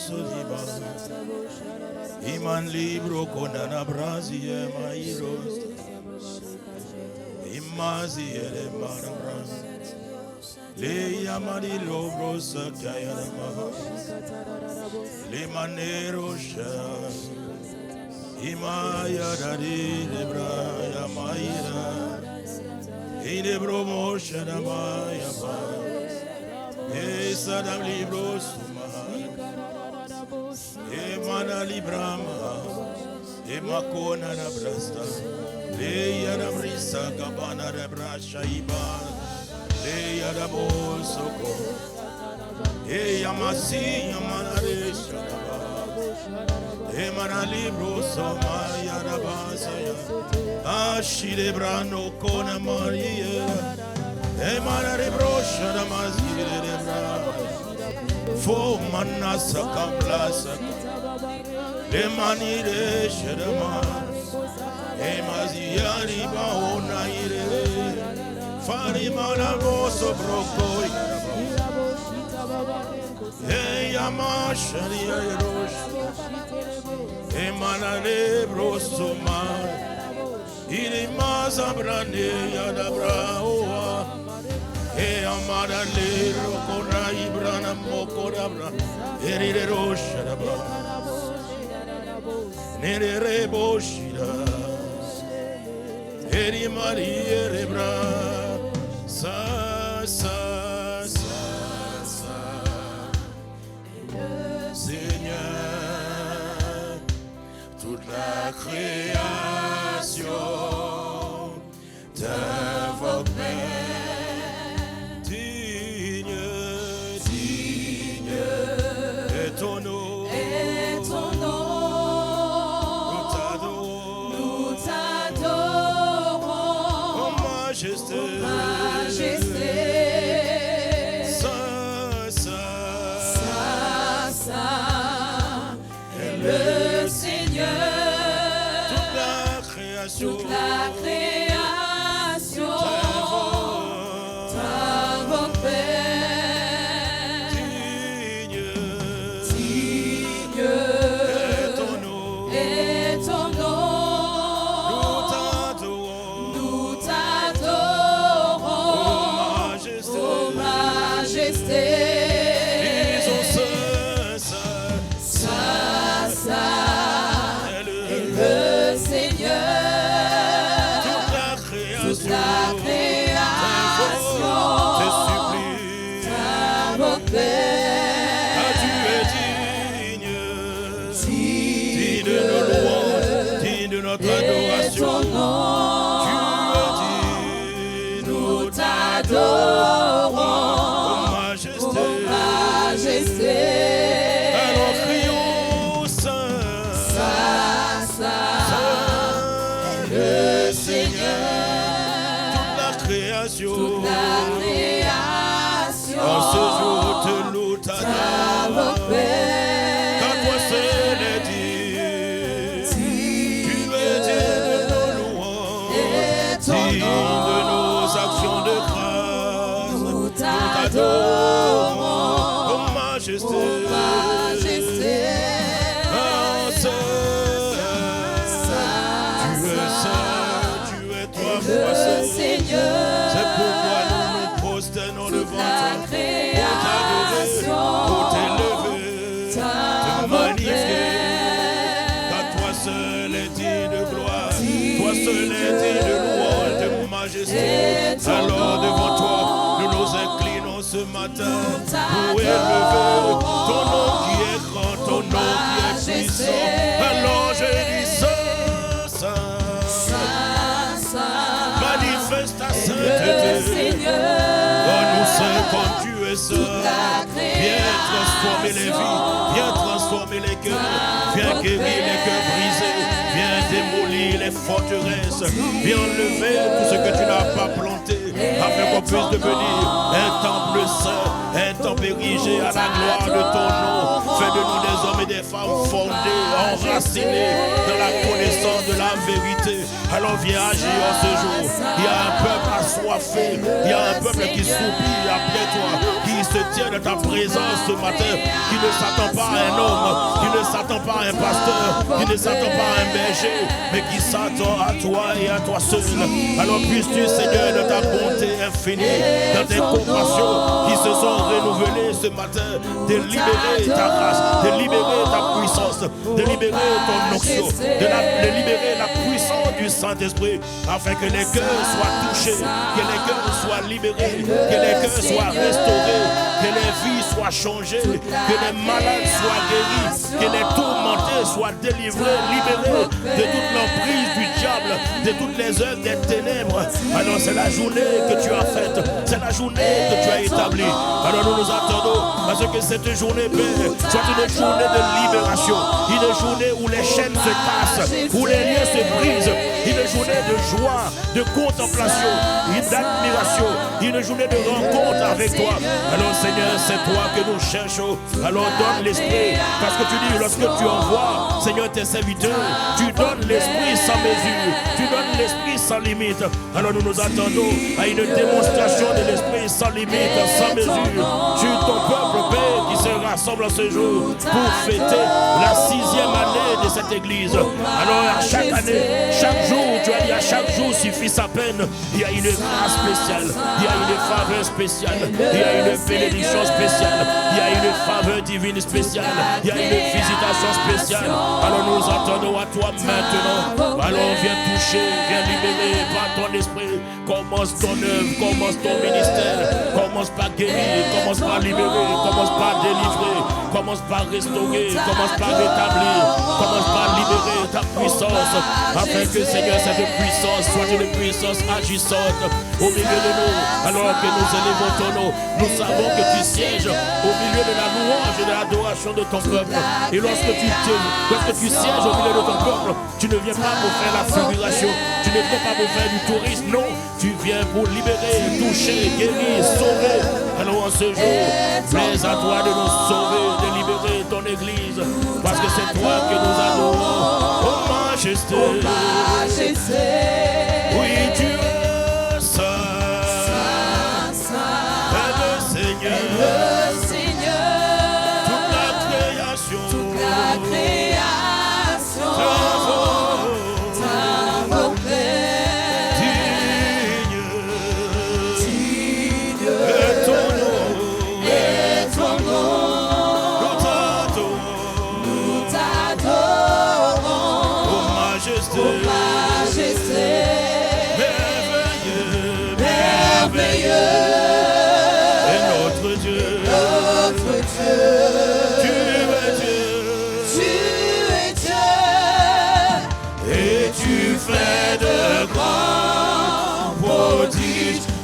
soliba. Iman libro konana brazie mairos. Imazi ele marabras. Le yamani lobro sakayana maha. Le manero shah. Imaya dari lebra yamayira. Ine bromo shadamaya ba. Sadam libro suma. Emana librama. Emakona na brasta. Leia da brisa kabana da brasha iba. Leia da bosoko. Yamasi yamana resha. Emana libro soma ya da basaya. Ashire brano kona maria. Emana rebrosha da mazire de bra. Fo manasa kamlasa. Emani de shedama. Emaziari baona ire. Fari mana voso brokoi. Yamashari rosh. Emana lebroso mar. Iri mazabrane yadabraoa. Amada lero kora ibrana mokorabra. Erire roshadabra. Nere boshida. Eri marie rebra. Sa sa sa sa. Seigneur, toute la création t'invoque. Toute la création t'invoque, Père. Digne est ton nom. Nous t'adorons, ô majesté. La création t'invoque, Père. Tu es digne de nos louanges, digne de notre adoration. Tu es digne, nous t'adorons, ô majesté. Alors crions saint, le Seigneur. Toute la création en ce jour te loue t'adore. Car toi seul est digne. Tu es digne de nos louanges, digne de nos actions de grâce. Nous t'adorons, ô majesté. Le Seigneur, c'est pourquoi nous nous prosternons devant toi pour t'élever, te magnifier, car toi seul est digne de gloire, toi seul est digne de louange, de majesté. Alors devant toi, nous nous inclinons ce matin pour élever ton nom qui est grand, ton nom qui est puissant. Alors je dis Saint, manifeste ta sainteté. Oh, nous sommes comme tu es saint. Viens transformer les vies, viens transformer les cœurs, viens guérir les cœurs brisés, viens démolir les forteresses, viens enlever tout ce que tu n'as pas planté, afin qu'on puisse devenir un temple saint, un temple érigé à la gloire de ton nom. Fais de nous des hommes et des femmes fondés, enracinés dans la connaissance de la vérité. Alors viens agir en ce jour. Il y a un peuple assoiffé, il y a un peuple qui soupire après toi, qui se tient de ta présence ce matin, qui ne s'attend pas à un homme, s'attend pas à un pasteur, qui ne s'attend pas à un berger, mais qui s'attend à toi et à toi seul. Alors puisses-tu, Seigneur, de ta bonté infinie, dans tes compassions qui se sont renouvelées ce matin, de libérer ta grâce, de libérer ta puissance, de libérer ton onction, de libérer la puissance du Saint-Esprit, afin que les cœurs soient touchés, que les cœurs soient libérés, que les cœurs soient restaurés, que les vies soient changées, que les malades soient guéris, que les tourmentés soient délivrés, libérés de toute l'emprise du diable, de toutes les œuvres des ténèbres. Alors c'est la journée que tu as faite, c'est la journée que tu as établie. Alors nous nous attendons à ce que cette journée, Père, soit une journée de libération, une journée où les chaînes se cassent, où les liens se brisent, une journée de joie, de contemplation, d'admiration, une journée de rencontre avec toi. Alors Seigneur, c'est toi que nous cherchons. Alors donne l'esprit, parce que tu dis, lorsque tu envoies, Seigneur, tes serviteurs, tu donnes l'esprit sans mesure, tu donnes l'esprit sans limite. Alors nous nous attendons à une démonstration de l'esprit sans limite, sans mesure, sur ton peuple, Père, qui se rassemble ce jour pour fêter la 6e année de cette église. Alors à chaque année, chaque jour, tu as dit, à chaque jour suffit sa peine. Il y a une grâce spéciale, il y a une faveur spéciale, il y a une bénédiction spéciale, il y a une faveur divine spéciale, il y a une visitation spéciale. Alors nous attendons à toi maintenant. Alors viens toucher, viens libérer par ton esprit. Commence ton œuvre, commence ton ministère, commence par guérir, commence par libérer, commence par délivrer, commence par restaurer, commence par rétablir, commence par libérer ta puissance, afin que Seigneur, cette puissance soit une puissance agissante au milieu de nous. Alors que nous élevons ton nom, nous savons que tu sièges au milieu de la louange et de l'adoration de ton peuple. Et lorsque tu sièges au milieu de ton peuple, tu ne viens pas pour faire la figuration, tu ne viens pas pour faire du tourisme, non, tu viens pour libérer, toucher, guérir, sauver. Alors en ce jour, plaise à toi de nous sauver, de libérer ton église, parce que c'est toi que nous adorons. Oh majesté, oui tu es saint, le Seigneur, toute la création,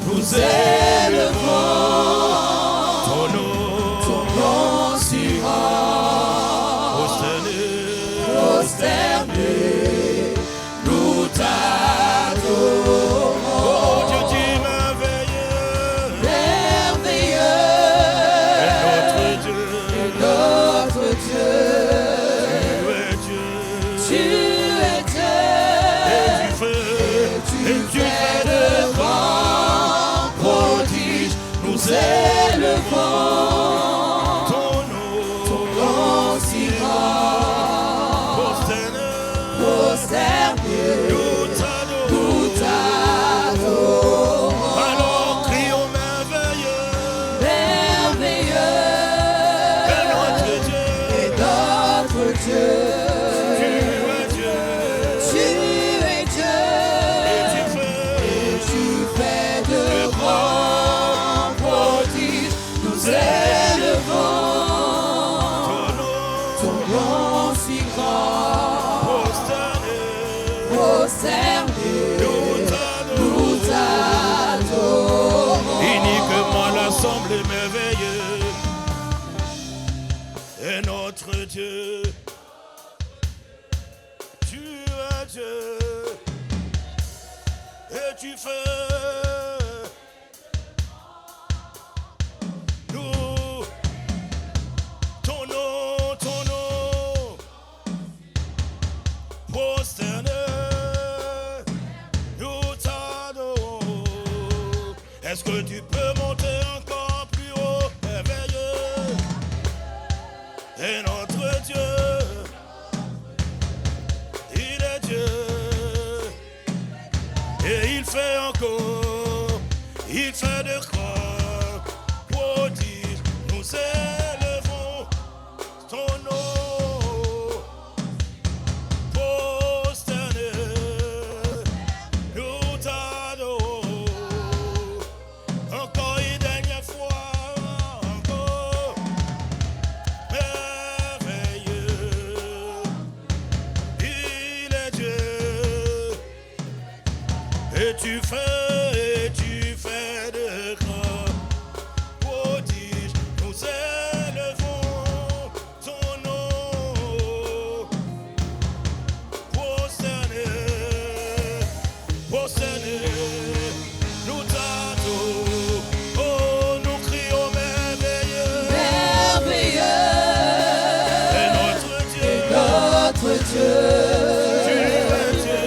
nous élevons ton nom si grand, prosterné, nous t'adorons. Oh Dieu, tu merveilleux, est notre Dieu, tu es Dieu, et tu fais de grands prodiges, nous élevons ton nom si grand, prosterné, nous t'adorons. Alors crions merveilleux, est notre Dieu. Uniquement l'assemblée merveilleuse est notre Dieu. Tu es Dieu et tu fais nous ton nom prosterné. Est-ce que tu peux monter encore plus haut, merveilleux? Et notre Dieu, encore, il fait de grands prodiges. Nous élevons ton nom, prosterné, nous t'adorons. Encore une dernière fois, encore merveilleux, il est Dieu. Et tu fais de grands prodiges. Nous élevons ton nom, prosterné, nous t'adorons. Oh, nous crions merveilleux, et notre Dieu, tu es Dieu.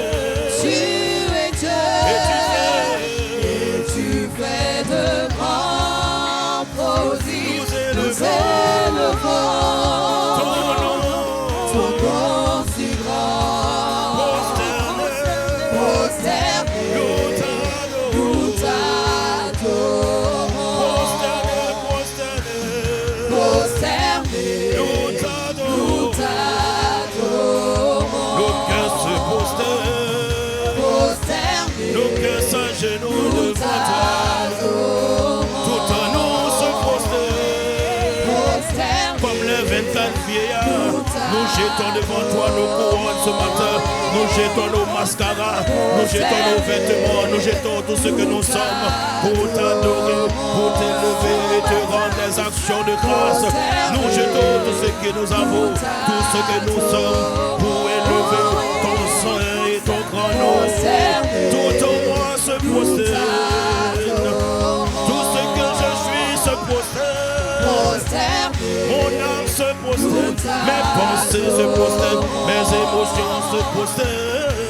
Nous jetons devant toi nos couronnes ce matin. Nous jetons nos mascaras, nous jetons nos vêtements, nous jetons tout ce que nous sommes pour t'adorer, pour t'élever et te rendre des actions de grâce. Nous jetons tout ce que nous avons, tout ce que nous sommes pour élever ton saint et ton grand nom. Tout en moi se prosterne, tout ce que je suis se prosterne. Mon âme se prosterne, mes pensées se prosternent, mes émotions se prosternent,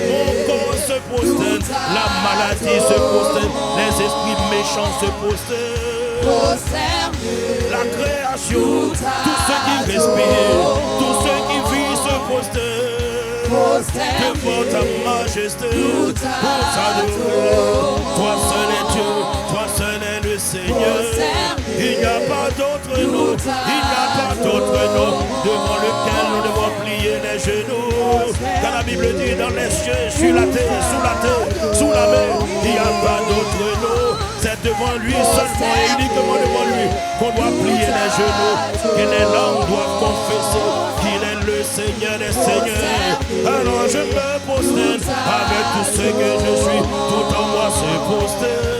mon corps se prosterne, la maladie se prosterne, les esprits méchants se prosternent, la création, tout ce qui respire, tout ce qui vit se prosterne devant ta majesté pour t'adorer. Toi seul est Dieu, toi seul est le Seigneur. Il n'y a pas d'autre nom, il n'y a pas d'autre nom devant lequel nous devons plier les genoux. Quand la Bible dit dans les cieux, sur la terre, sous la mer, il n'y a pas d'autre nom. C'est devant lui seulement et uniquement devant lui qu'on doit plier les genoux. Que les langues doivent confesser qu'il est le Seigneur des Seigneurs. Alors je me prosterne avec tout ce que je suis, tout en moi se prosterne.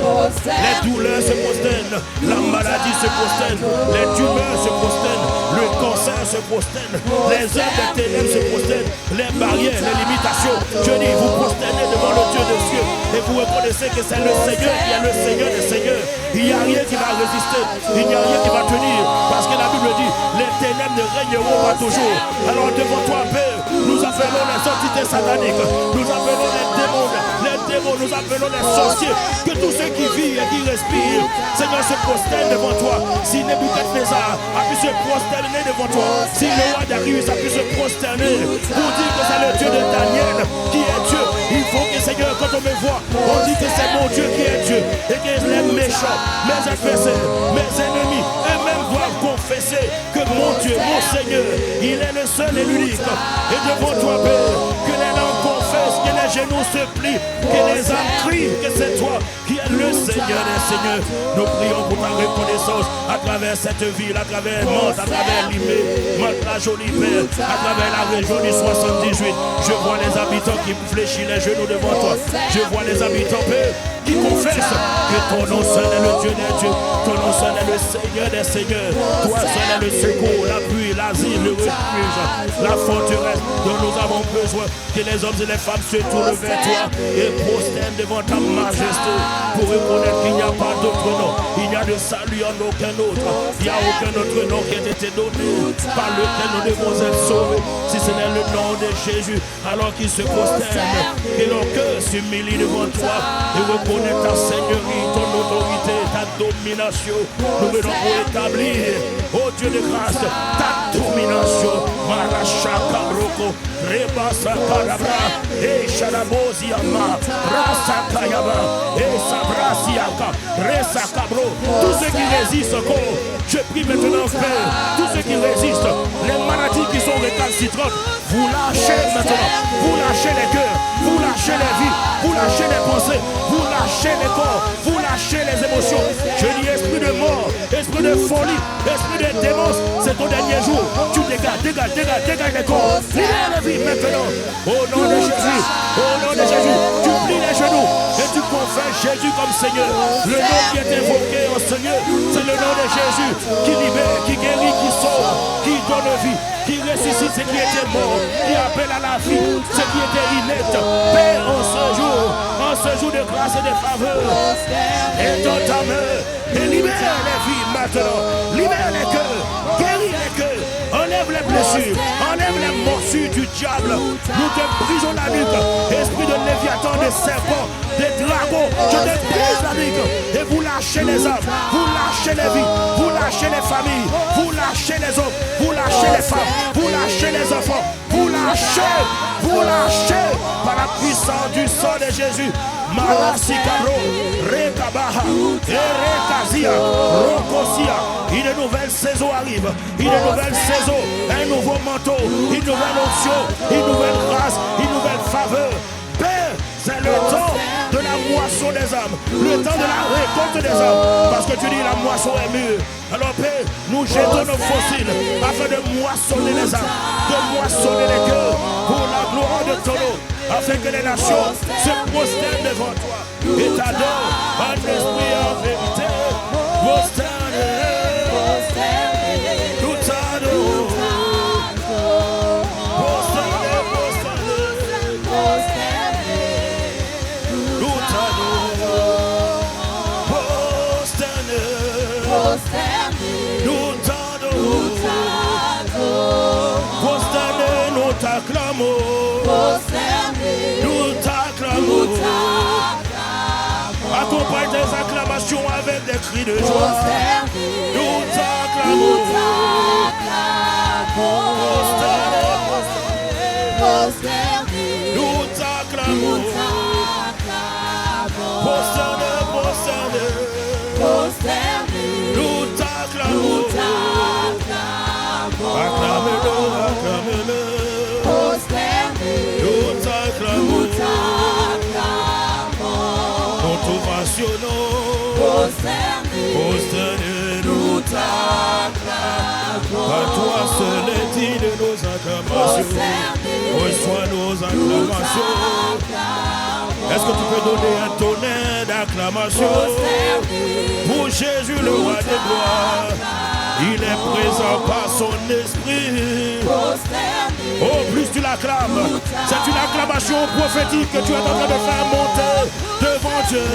Les douleurs se prosternent, la maladie se prosterne, les tumeurs se prosternent, le cancer se prosterne, les œuvres des ténèbres se prosternent, les barrières, les limitations. Je dis, vous prosternez devant le Dieu des cieux et vous reconnaissez que c'est le Seigneur qui est le Seigneur des Seigneurs. Il n'y a rien qui va résister, il n'y a rien qui va tenir, parce que la Bible dit, les ténèbres ne régneront pas toujours. Alors devant toi, Père, nous appelons les entités sataniques, nous appelons les démons, nous appelons les sorciers, que tous ceux qui vivent et qui respirent, Seigneur, se prosternent devant toi. Si Nebuchadnezzar a pu se prosterner devant toi, si le roi Darius a pu se prosterner pour dire que c'est le Dieu de Daniel qui est Dieu, il faut que, Seigneur, quand on me voit, on dit que c'est mon Dieu qui est Dieu et que les méchants, mes adversaires, mes ennemis, eux-mêmes doivent confesser que mon Dieu, mon Seigneur, il est le seul et l'unique. Et devant toi, Père, que les langues confessent, que les genoux se plient, que les âmes crient que c'est toi qui es le Seigneur des Seigneurs. Nous prions pour ta reconnaissance à travers cette ville, à travers Mantes, à travers Limay, Mantes, la jolie Père, à travers la région du 78. Je vois les habitants qui fléchissent les genoux devant toi. Je vois les habitants, Père, qui confessent que ton nom seul est le Dieu des dieux, ton nom seul est le Seigneur des Seigneurs. Toi seul est le secours, l'appui, l'asile, le refuge, la forteresse dont nous avons besoin. Que les hommes et les femmes se tournent vers toi et prosternent devant ta majesté pour reconnaître qu'il n'y a pas d'autre nom. Il n'y a de salut en aucun autre. Il n'y a aucun autre nom qui a été donné par lequel nous devons être sauvés. Si ce n'est le nom de Jésus, alors qu'ils se prosternent et leur cœur s'humilie devant toi et reconnaît ta seigneurie, ton autorité, ta domination. Nous venons pour établir, oh Dieu de grâce, ta domination. Marachaka, Soko, Rebasa Karabra, et Shalaboziama, Rasa Kayaba, et Sabrasiaka, Resa Cabro, tous ceux qui résistent encore, je prie maintenant, Père, tous ceux qui résistent, les maladies qui sont récalcitrantes, vous lâchez maintenant, vous lâchez les cœurs, vous lâchez les vies, vous lâchez les pensées, vous lâchez les corps, vous lâchez les émotions. Je dis esprit de mort, esprit de folie, esprit de démence, c'est ton dernier jour. Tu dégages les corps, libère la vie maintenant. Au nom de Jésus, au nom de Jésus, tu plies les genoux et tu confesses Jésus comme Seigneur. Le nom qui est invoqué en Seigneur, c'est le nom de Jésus qui libère, qui guérit, qui sauve, qui donne vie, qui ressuscite ce qui était mort, qui appelle à la vie ce qui était inepte. Père, en ce jour de grâce et de faveur, et dans ta main, et libère les vies maintenant, libère les cœurs, guéris les cœurs, enlève les blessures, enlève les morsures du diable. Nous te brisons la nuque, esprit de Léviathan, de serpent, des dragons, je te brise la nuque, et vous lâchez les âmes, vous lâchez les vies, vous lâchez les familles, vous lâchez les hommes, vous lâchez les femmes, vous lâchez les enfants, vous lâchez par la puissance du sang de Jésus. Marasi Cabro, Rekabaha, Erekazia, Rokosia. Une nouvelle saison arrive, une nouvelle saison, un nouveau manteau, une nouvelle onction, une nouvelle grâce, une nouvelle faveur. Père, c'est le temps de la moisson des âmes, le temps de la récolte des âmes, parce que tu dis la moisson est mûre. Alors Père, nous jetons nos fossiles afin de moissonner les âmes, de moissonner les cœurs pour la gloire de ton nom, afin que les nations se prosternent devant toi et t'adorent en esprit et en vérité. Nous t'adorons. Nous t'acclamons, nous t'acclamons. Accompagne tes acclamations avec des cris de joie. Nous t'acclamons, nous t'acclamons. Nous t'acclamons. Acclamez-le, acclamez-le. Nous t'acclamons. Nous t'ovationnons. Nous t'acclamons. À toi seul est dit de nos acclamations. Reçois nos acclamations. Est-ce que tu peux donner un tonnerre d'acclamation pour Jésus le roi des gloires? Il est présent par son esprit. Oh, plus tu l'acclames, c'est une acclamation prophétique que tu es en train de faire monter devant Dieu.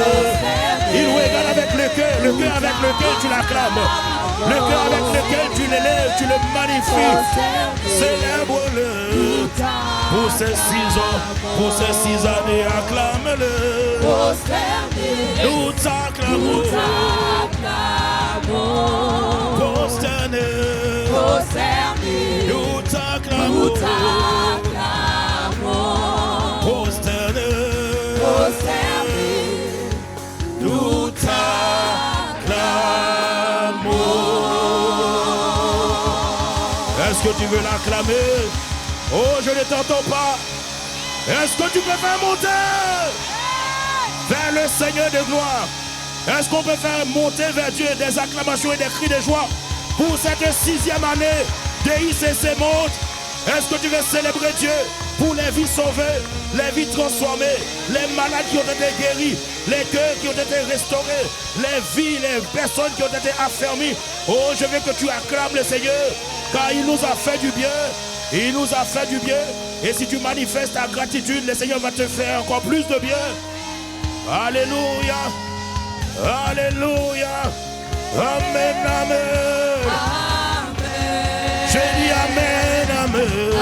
Il regarde avec le cœur avec lequel tu l'acclames, le cœur avec lequel tu l'élèves, tu le magnifies. Célèbre-le pour ces 6 ans, pour ces 6 années, acclame-le. Nous t'acclamons. Prosterné, nous t'acclamons. Prosterné, nous t'acclamons. Est-ce que tu veux l'acclamer? Oh, je ne t'entends pas. Est-ce que tu peux faire monter vers le Seigneur de gloire? Est-ce qu'on peut faire monter vers Dieu des acclamations et des cris de joie pour cette 6e année de ICC monte? Est-ce que tu veux célébrer Dieu pour les vies sauvées, les vies transformées, les malades qui ont été guéris, les cœurs qui ont été restaurés, les vies, les personnes qui ont été affermies? Oh, je veux que tu acclames le Seigneur, car il nous a fait du bien. Il nous a fait du bien. Et si tu manifestes ta gratitude, le Seigneur va te faire encore plus de bien. Alléluia. Alléluia. Amen, amen. J'ai dit amen, amen.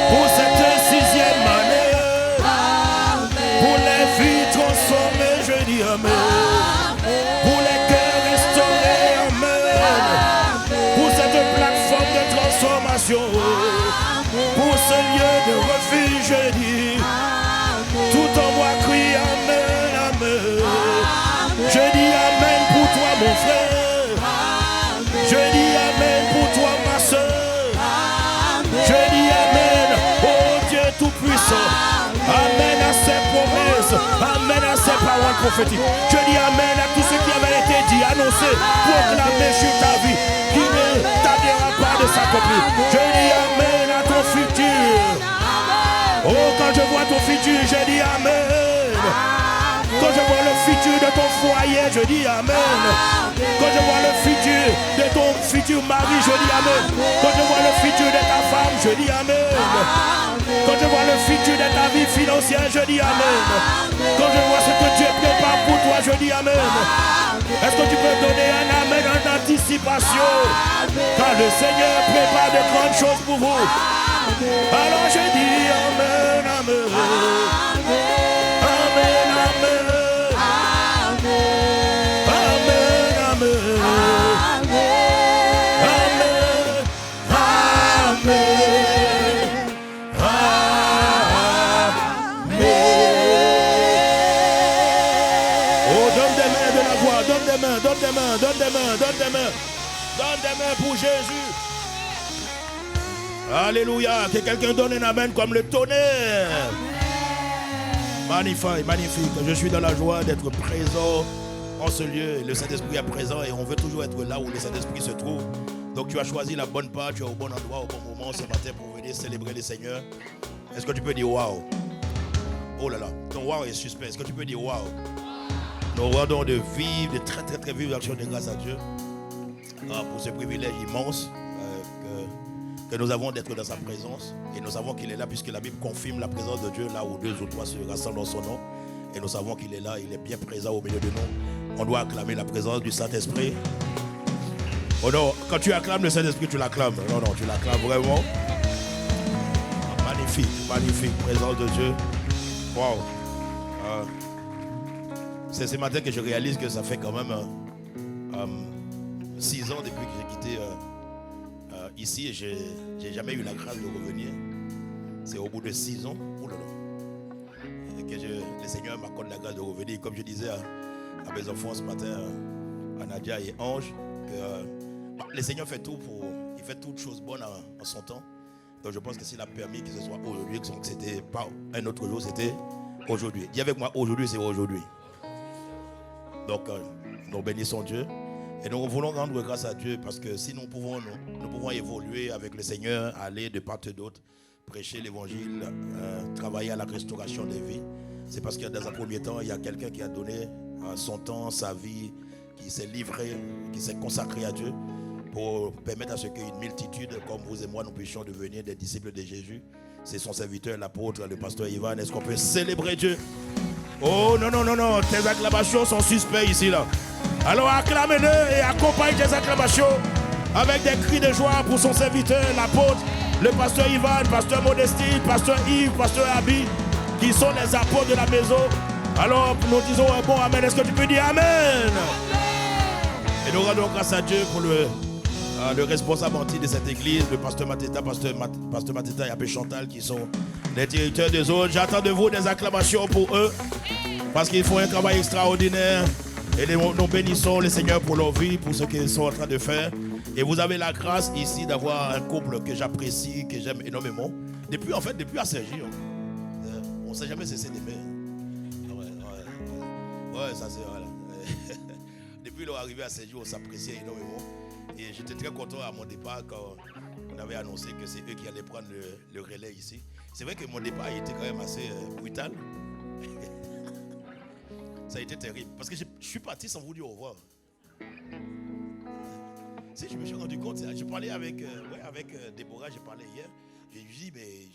Pour cette 6e année. Pour les vies transformées, je dis amen. Pour les cœurs restaurés, amen. Pour cette plateforme de transformation. pour ce lieu de refuge, je dis. Tout en moi crie Amen, Amen. Je dis Amen pour toi mon frère. Je dis Amen pour toi ma soeur. Je dis Amen, oh Dieu Tout-Puissant. Amen à ses promesses. Amen à ses paroles prophétiques. Je dis Amen à tout ce qui avait été dit, annoncé, proclamé sur ta vie, qui ne tardera pas de s'accomplir. Je dis Amen à ton futur. Oh, quand je vois ton futur, je dis Amen. Quand je vois le futur de ton foyer, je dis Amen. Quand je vois le futur de ton futur mari, je dis Amen. Quand je vois le futur de ta femme, je dis Amen. Quand je vois le futur de ta vie financière, je dis Amen. Quand je vois ce que Dieu prépare pour toi, je dis Amen. Est-ce que tu peux donner un Amen en anticipation? Quand le Seigneur prépare de grandes choses pour vous. Alors je dis Amen, Amen. Amen, Amen. Amen, Amen. Donne des mains pour Jésus. Alléluia. Que quelqu'un donne un amen comme le tonnerre. Magnifique, magnifique. Je suis dans la joie d'être présent en ce lieu. Le Saint-Esprit est présent et on veut toujours être là où le Saint-Esprit se trouve. Donc tu as choisi la bonne part, tu es au bon endroit, au bon moment ce matin pour venir célébrer le Seigneur. Est-ce que tu peux dire waouh? Oh là là, ton waouh est suspect. Est-ce que tu peux dire waouh? Nous rendons de vivre, de très très très vives actions de grâce à Dieu pour ce privilège immense que nous avons d'être dans sa présence. Et nous savons qu'il est là puisque la Bible confirme la présence de Dieu là où deux ou trois se rassemblent dans son nom. Et nous savons qu'il est là, il est bien présent au milieu de nous. On doit acclamer la présence du Saint-Esprit. Oh non, quand tu acclames le Saint-Esprit, tu l'acclames. Non, non, tu l'acclames vraiment. Magnifique, magnifique présence de Dieu. Waouh. C'est ce matin que je réalise que ça fait quand même 6 ans depuis que j'ai quitté ici et j'ai jamais eu la grâce de revenir. C'est au bout de 6 ans que le Seigneur m'accorde la grâce de revenir. Comme je disais à mes enfants ce matin, à Nadia et Ange, que le Seigneur fait tout il fait toutes choses bonnes en son temps. Donc je pense que s'il a permis que ce soit aujourd'hui, que c'était pas un autre jour, c'était aujourd'hui. Dis avec moi, aujourd'hui c'est aujourd'hui. Donc, nous bénissons Dieu et nous voulons rendre grâce à Dieu parce que si nous pouvons évoluer avec le Seigneur, aller de part et d'autre, prêcher l'évangile, travailler à la restauration des vies, c'est parce que dans un premier temps, il y a quelqu'un qui a donné son temps, sa vie, qui s'est livré, qui s'est consacré à Dieu pour permettre à ce qu'une multitude comme vous et moi, nous puissions devenir des disciples de Jésus. C'est son serviteur, l'apôtre, le pasteur Ivan. Est-ce qu'on peut célébrer Dieu? Oh non, non, non, non, tes acclamations sont suspectes ici, là. Alors acclame-le et accompagne tes acclamations avec des cris de joie pour son serviteur, l'apôtre, le pasteur Ivan, pasteur Modestine, pasteur Yves, pasteur Abi, qui sont les apôtres de la maison. Alors nous disons un bon amen. Est-ce que tu peux dire amen? Et nous rendons grâce à Dieu pour le responsable entier de cette église, le pasteur Mateta, pasteur Mateta et Abbé Chantal, qui sont les directeurs des autres. J'attends de vous des acclamations pour eux, parce qu'ils font un travail extraordinaire. Et nous bénissons le Seigneur pour leur vie, pour ce qu'ils sont en train de faire. Et vous avez la grâce ici d'avoir un couple que j'apprécie, que j'aime énormément. Depuis à Sergi, on ne s'est jamais cessé d'aimer. Ouais, ça c'est voilà. Depuis leur arrivée à Sergi, on s'appréciait énormément. Et j'étais très content à mon départ quand on avait annoncé que c'est eux qui allaient prendre le relais ici. C'est vrai que mon départ a été quand même assez brutal. Ça a été terrible. Parce que je suis parti sans vous dire au revoir. Si je me suis rendu compte, je parlais avec Déborah, j'ai parlé hier. Et je lui dis, mais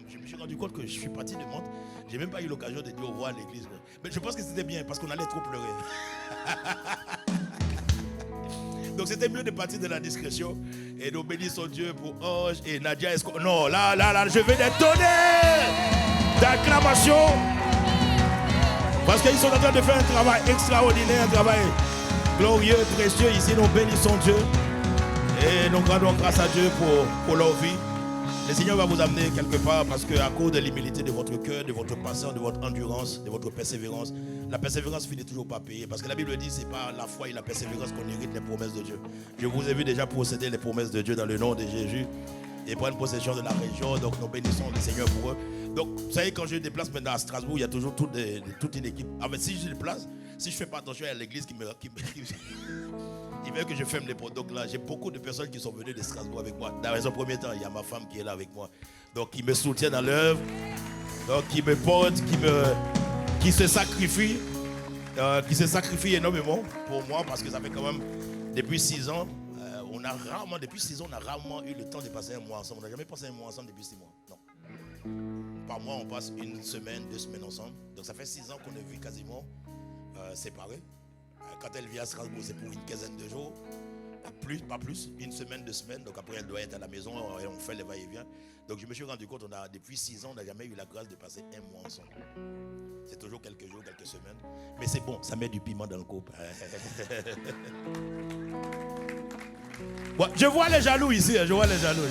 je me suis rendu compte que je suis parti de Mantes. Je n'ai même pas eu l'occasion de dire au revoir à l'église. Mais je pense que c'était bien parce qu'on allait trop pleurer. Donc c'était mieux de partir de la discrétion. Et nous bénissons Dieu pour Ange et Nadia. Non, là, je vais des tonnerres d'acclamation. Parce qu'ils sont en train de faire un travail extraordinaire, un travail glorieux, précieux. Ici, nous bénissons Dieu. Et nous rendons grâce à Dieu pour leur vie. le Seigneur va vous amener quelque part parce qu'à cause de l'humilité de votre cœur, de votre patience, de votre endurance, de votre persévérance, la persévérance finit toujours par payer. Parce que la Bible dit c'est par la foi et la persévérance qu'on hérite les promesses de Dieu. Je vous ai vu déjà posséder les promesses de Dieu dans le nom de Jésus et prendre possession de la région. Donc nous bénissons le Seigneur pour eux. Donc vous savez, quand je déplace maintenant à Strasbourg, il y a toujours toute une équipe. Ah, mais si je déplace, si je ne fais pas attention, il y a l'église qui il veut que je ferme les portes. Donc là, j'ai beaucoup de personnes qui sont venues de Strasbourg avec moi. Dans un premier temps, il y a ma femme qui est là avec moi. Donc, qui me soutient dans l'œuvre. Donc, qui me porte, qui se sacrifie. Qui se sacrifie énormément pour moi. Parce que ça fait quand même, depuis 6 ans, on a rarement eu le temps de passer un mois ensemble. On n'a jamais passé un mois ensemble depuis 6 mois. Non. Par mois, on passe 1 semaine, 2 semaines ensemble. Donc, ça fait 6 ans qu'on est vus quasiment séparés. Quand elle vient à Strasbourg, c'est pour une quinzaine de jours. Pas plus, 1 semaine, 2 semaines. Donc après, elle doit être à la maison et on fait les va-et-vient. Donc je me suis rendu compte, depuis 6 ans, on n'a jamais eu la grâce de passer un mois ensemble. C'est toujours quelques jours, quelques semaines. Mais c'est bon, ça met du piment dans le couple. Bon, je vois les jaloux ici, je vois les jaloux.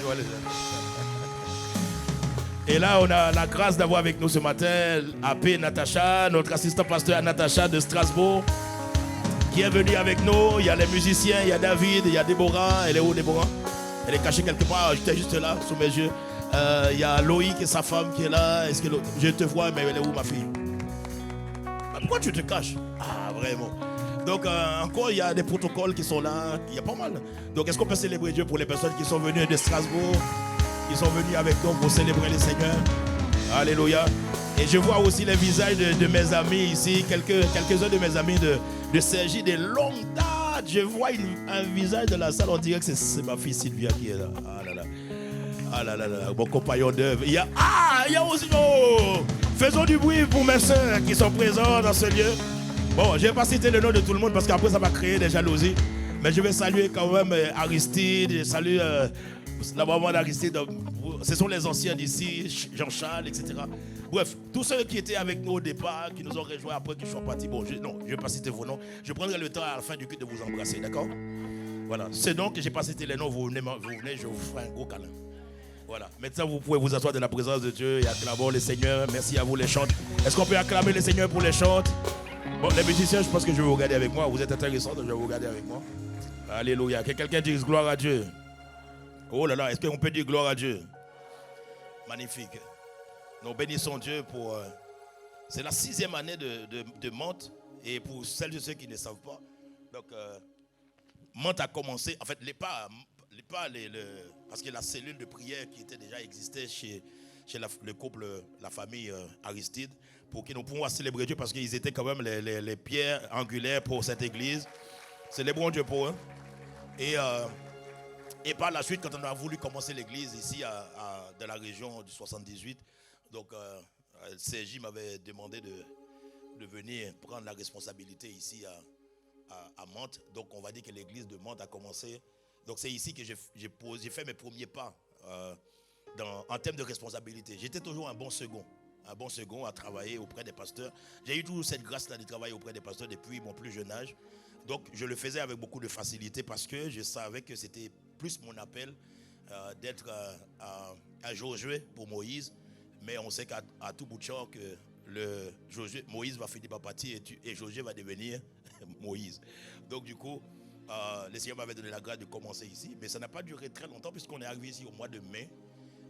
Et là, on a la grâce d'avoir avec nous ce matin AP Natacha, notre assistant pasteur Natacha de Strasbourg, qui est venu avec nous. Il y a les musiciens, il y a David, il y a Déborah. Elle est où, Déborah? Elle est cachée quelque part, j'étais juste là, sous mes yeux. Il y a Loïc et sa femme qui est là. Est-ce que je te vois, mais elle est où, ma fille? Pourquoi tu te caches? Ah, vraiment. Donc, encore, il y a des protocoles qui sont là. Il y a pas mal. Donc, est-ce qu'on peut célébrer Dieu pour les personnes qui sont venues de Strasbourg, qui sont venues avec nous pour célébrer le Seigneur? Alléluia. Et je vois aussi les visages de mes amis ici, quelques-uns de mes amis de Sergi, de longue date. Je vois un visage de la salle, on dirait que c'est ma fille Sylvia qui est là. Ah là là. Ah là là là, mon compagnon d'œuvre. Il y a aussi, faisons du bruit pour mes soeurs qui sont présentes dans ce lieu. Bon, je ne vais pas citer le nom de tout le monde parce qu'après ça va créer des jalousies. Mais je vais saluer quand même Aristide, je salue la maman d'Aristide. Ce sont les anciens d'ici, Jean-Charles, etc. Bref, tous ceux qui étaient avec nous au départ, qui nous ont rejoints après qu'ils soient partis. Bon, je ne vais pas citer vos noms. Je prendrai le temps à la fin du culte de vous embrasser, d'accord? Voilà. C'est donc que je n'ai pas cité les noms, vous venez, je vous ferai un gros câlin. Voilà. Maintenant, vous pouvez vous asseoir dans la présence de Dieu et acclamer le Seigneur. Merci à vous les chantes. Est-ce qu'on peut acclamer le Seigneur pour les chantes? Bon, les musiciens, je pense que je vais vous regarder avec moi. Vous êtes intéressants, donc je vais vous regarder avec moi. Alléluia. Que quelqu'un dise gloire à Dieu. Oh là là, est-ce qu'on peut dire gloire à Dieu? Magnifique. Nous bénissons Dieu pour... c'est la 6e année de Monte. Et pour celles et ceux qui ne savent pas, donc Monte a commencé... En fait, parce que la cellule de prière qui était déjà existée chez le couple, la famille Aristide, pour que nous puissions célébrer Dieu parce qu'ils étaient quand même les pierres angulaires pour cette église. Célébrons Dieu pour eux. Et par la suite, quand on a voulu commencer l'église ici dans la région du 78, donc CJ m'avait demandé de venir prendre la responsabilité ici à Mantes. Donc on va dire que l'église de Mantes a commencé. Donc c'est ici que j'ai fait mes premiers pas en termes de responsabilité. J'étais toujours un bon second à travailler auprès des pasteurs. J'ai eu toujours cette grâce-là de travailler auprès des pasteurs depuis mon plus jeune âge. Donc je le faisais avec beaucoup de facilité parce que je savais que c'était plus mon appel d'être à Josué pour Moïse. Mais on sait qu'à tout bout de champ que Moïse va finir par partir et Josué va devenir Moïse. Donc du coup, le Seigneur m'avait donné la grâce de commencer ici. Mais ça n'a pas duré très longtemps puisqu'on est arrivé ici au mois de mai.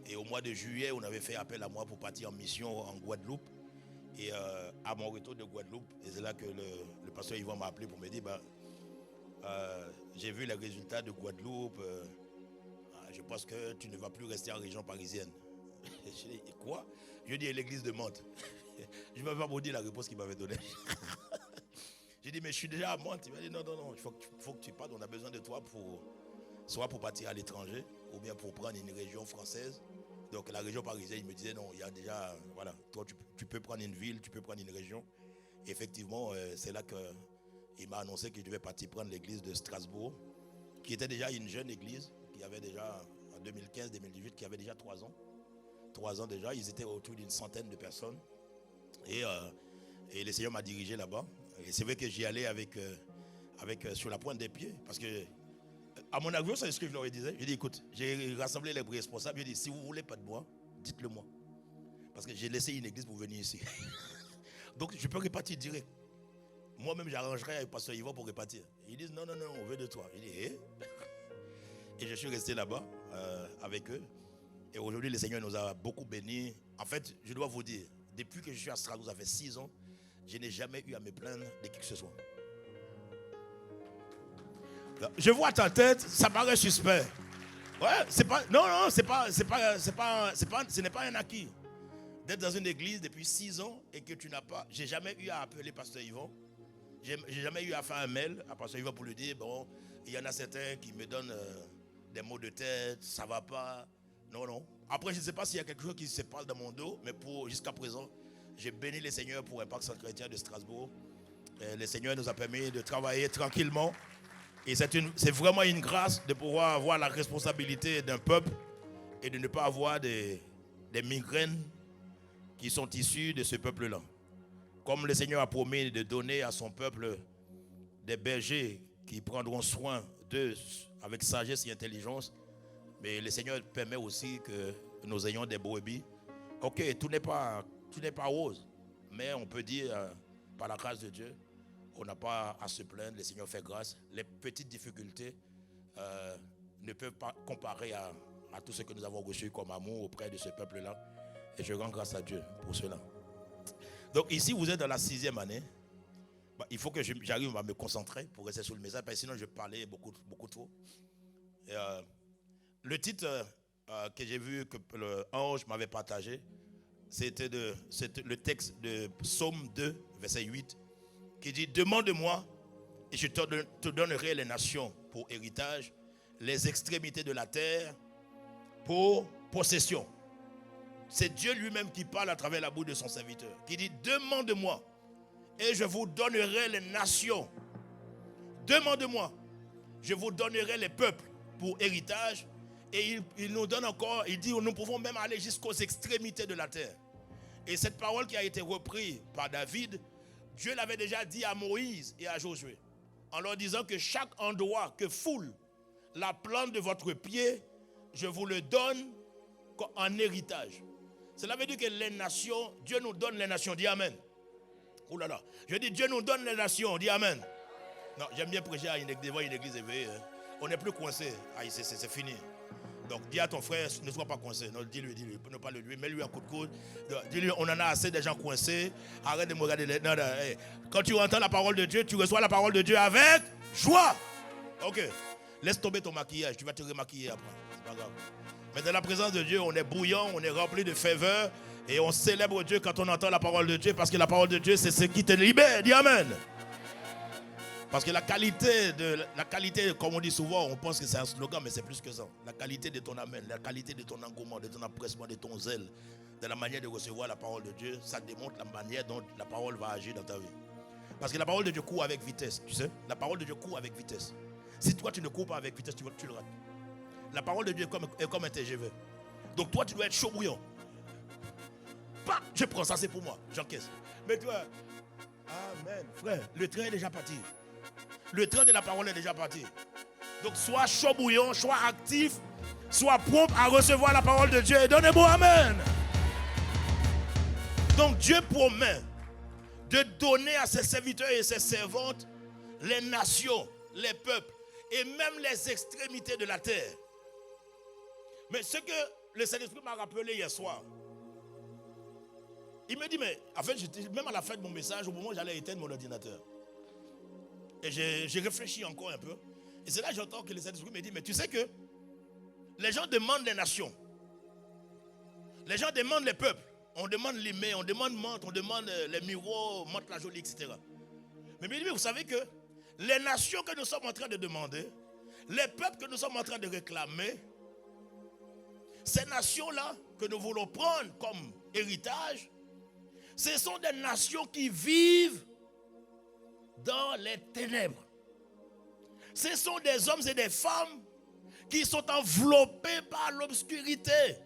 Et au mois de juillet, on avait fait appel à moi pour partir en mission en Guadeloupe. Et à mon retour de Guadeloupe, et c'est là que le pasteur Yvan m'a appelé pour me dire, j'ai vu les résultats de Guadeloupe, je pense que tu ne vas plus rester en région parisienne. Je dis, quoi? Je dis, l'église de Mantes. Je ne vais pas vous dire la réponse qu'il m'avait donnée. J'ai dit, mais je suis déjà à Mantes. Il m'a dit, non, il faut que tu partes, on a besoin de toi soit pour partir à l'étranger, ou bien pour prendre une région française. Donc la région parisienne, il me disait, non, il y a déjà, voilà, toi tu peux prendre une ville, tu peux prendre une région. Et effectivement, c'est là qu'il m'a annoncé que je devais partir prendre l'église de Strasbourg, qui était déjà une jeune église, qui avait déjà, en 2015-2018, qui avait déjà 3 ans. 3 ans déjà, ils étaient autour d'une centaine de personnes. Et le Seigneur m'a dirigé là-bas. Et c'est vrai que j'y allais sur la pointe des pieds, parce que À mon avis, c'est ce que je leur ai dit. Je dis, écoute, j'ai rassemblé les responsables. Je dis, si vous ne voulez pas de moi, dites-le moi. Parce que j'ai laissé une église pour venir ici. Donc, je peux repartir direct. Moi-même, j'arrangerai avec Pasteur Yvan pour repartir. Ils disent, non, on veut de toi. Je dis, Et je suis resté là-bas avec eux. Et aujourd'hui, le Seigneur nous a beaucoup bénis. En fait, je dois vous dire, depuis que je suis à Strasbourg, ça fait 6 ans, je n'ai jamais eu à me plaindre de qui que ce soit. Je vois ta tête, ça paraît suspect. Ouais, c'est pas, non, ce n'est pas un acquis. D'être dans une église depuis 6 ans et que tu n'as pas, j'ai jamais eu à appeler Pasteur Yvan. J'ai jamais eu à faire un mail à Pasteur Yvan pour lui dire, bon, il y en a certains qui me donnent des mots de tête, ça va pas. Non. Après, je ne sais pas s'il y a quelque chose qui se passe dans mon dos, mais jusqu'à présent, j'ai béni le Seigneur pour Impact Centre Chrétien de Strasbourg. Et le Seigneur nous a permis de travailler tranquillement. Et c'est vraiment une grâce de pouvoir avoir la responsabilité d'un peuple et de ne pas avoir des migraines qui sont issues de ce peuple-là. Comme le Seigneur a promis de donner à son peuple des bergers qui prendront soin d'eux avec sagesse et intelligence, mais le Seigneur permet aussi que nous ayons des brebis. Ok, tout n'est pas rose, mais on peut dire, par la grâce de Dieu, on n'a pas à se plaindre, le Seigneur fait grâce. Les petites difficultés ne peuvent pas comparer à tout ce que nous avons reçu comme amour auprès de ce peuple-là. Et je rends grâce à Dieu pour cela. Donc ici, vous êtes dans la 6e année. Il faut que j'arrive à me concentrer pour rester sur le message, parce que sinon je parlais beaucoup trop. Et, le titre que j'ai vu que l'ange m'avait partagé, c'était le texte de Psaume 2, verset 8, qui dit « Demande-moi et je te donnerai les nations pour héritage, les extrémités de la terre pour possession. » C'est Dieu lui-même qui parle à travers la bouche de son serviteur, qui dit « Demande-moi et je vous donnerai les nations. Demande-moi, je vous donnerai les peuples pour héritage. » Et il nous donne encore, il dit nous pouvons même aller jusqu'aux extrémités de la terre. Et cette parole qui a été reprise par David, Dieu l'avait déjà dit à Moïse et à Josué, en leur disant que chaque endroit que foule la plante de votre pied, je vous le donne en héritage. Cela veut dire que les nations, Dieu nous donne les nations, dis Amen. Ouh là là, je dis Dieu nous donne les nations, dis Amen. Non, j'aime bien prêcher devant une église éveillée. Hein. On n'est plus coincé, c'est fini. Donc dis à ton frère, ne sois pas coincé. Non, dis-lui, ne pas le lui, mets-lui un coup de coude. Dis-lui, on en a assez des gens coincés. Arrête de me regarder. Non, hey. Quand tu entends la parole de Dieu, tu reçois la parole de Dieu avec joie. Ok. Laisse tomber ton maquillage, tu vas te remaquiller après. C'est pas grave. Mais dans la présence de Dieu, on est bouillant, on est rempli de ferveur. Et on célèbre Dieu quand on entend la parole de Dieu. Parce que la parole de Dieu, c'est ce qui te libère. Dis Amen. Parce que la qualité, comme on dit souvent, on pense que c'est un slogan, mais c'est plus que ça. La qualité de ton amen, la qualité de ton engouement, de ton empressement, de ton zèle, de la manière de recevoir la parole de Dieu, ça démontre la manière dont la parole va agir dans ta vie. Parce que la parole de Dieu court avec vitesse, tu sais. La parole de Dieu court avec vitesse. Si toi, tu ne cours pas avec vitesse, tu le rates. La parole de Dieu est comme un TGV. Donc toi, tu dois être chaud bouillant. Bah, je prends ça, c'est pour moi, j'encaisse. Mais toi, amen, frère, le train est déjà parti. Le train de la parole est déjà parti. Donc sois chaud bouillant, sois actif, sois prompt à recevoir la parole de Dieu. Et donnez-moi amen. Donc Dieu promet de donner à ses serviteurs et ses servantes les nations, les peuples et même les extrémités de la terre. Mais ce que le Saint-Esprit m'a rappelé hier soir, il me dit, mais en fait, même à la fin de mon message, au moment où j'allais éteindre mon ordinateur, et j'ai réfléchi encore un peu. Et c'est là que j'entends que le Saint-Esprit me dit, mais tu sais que les gens demandent les nations. Les gens demandent les peuples. On demande l'Imé, on demande Mantes, on demande les Miro, Mantes-la-Jolie, etc. Mais vous savez que les nations que nous sommes en train de demander, les peuples que nous sommes en train de réclamer, ces nations-là que nous voulons prendre comme héritage, ce sont des nations qui vivent dans les ténèbres. Ce sont des hommes et des femmes qui sont enveloppés par l'obscurité.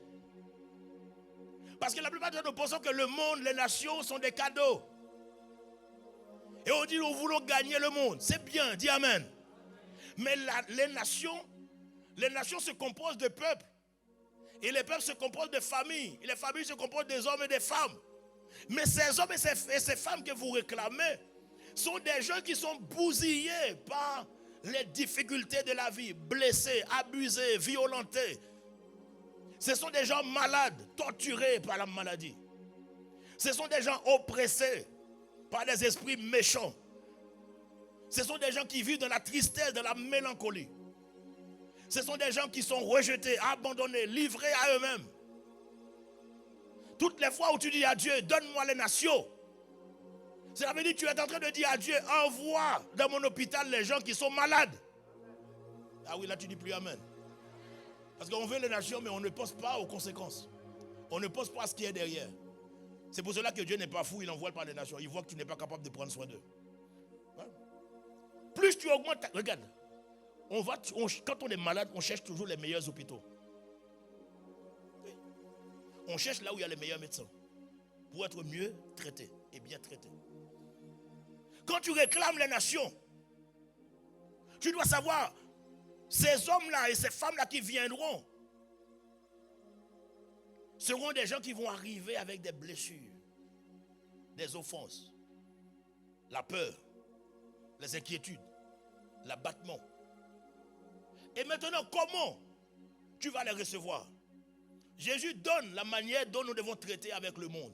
Parce que la plupart de nous pensons que le monde, les nations sont des cadeaux. Et on dit nous voulons gagner le monde. C'est bien, dis amen. Mais les nations se composent de peuples. Et les peuples se composent de familles. Et les familles se composent des hommes et des femmes. Mais ces hommes et ces femmes que vous réclamez sont des gens qui sont bousillés par les difficultés de la vie, blessés, abusés, violentés. Ce sont des gens malades, torturés par la maladie. Ce sont des gens oppressés par des esprits méchants. Ce sont des gens qui vivent dans la tristesse, dans la mélancolie. Ce sont des gens qui sont rejetés, abandonnés, livrés à eux-mêmes. Toutes les fois où tu dis à Dieu, donne-moi les nations, cela veut dire que tu es en train de dire à Dieu, envoie dans mon hôpital les gens qui sont malades. Ah oui, là tu dis plus amen. Parce qu'on veut les nations, mais on ne pense pas aux conséquences. On ne pense pas à ce qui est derrière. C'est pour cela que Dieu n'est pas fou, il envoie pas les nations. Il voit que tu n'es pas capable de prendre soin d'eux. Hein? Plus tu augmentes, regarde, quand on est malade, on cherche toujours les meilleurs hôpitaux. On cherche là où il y a les meilleurs médecins pour être mieux traité et bien traité. Quand tu réclames les nations, tu dois savoir, ces hommes-là et ces femmes-là qui viendront seront des gens qui vont arriver avec des blessures, des offenses, la peur, les inquiétudes, l'abattement. Et maintenant, comment tu vas les recevoir? Jésus donne la manière dont nous devons traiter avec le monde.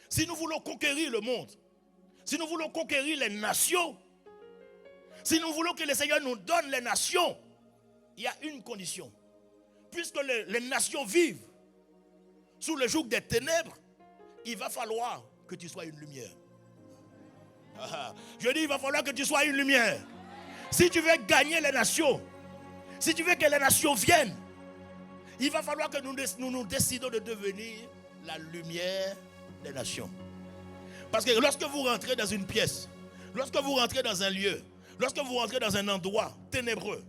Si nous voulons conquérir le monde, si nous voulons conquérir les nations, si nous voulons que le Seigneur nous donne les nations, il y a une condition. Puisque les nations vivent sous le joug des ténèbres, il va falloir que tu sois une lumière. Je dis, il va falloir que tu sois une lumière. Si tu veux gagner les nations, si tu veux que les nations viennent, il va falloir que nous décidons de devenir la lumière des nations. Parce que lorsque vous rentrez dans une pièce, lorsque vous rentrez dans un lieu, lorsque vous rentrez dans un endroit ténébreux,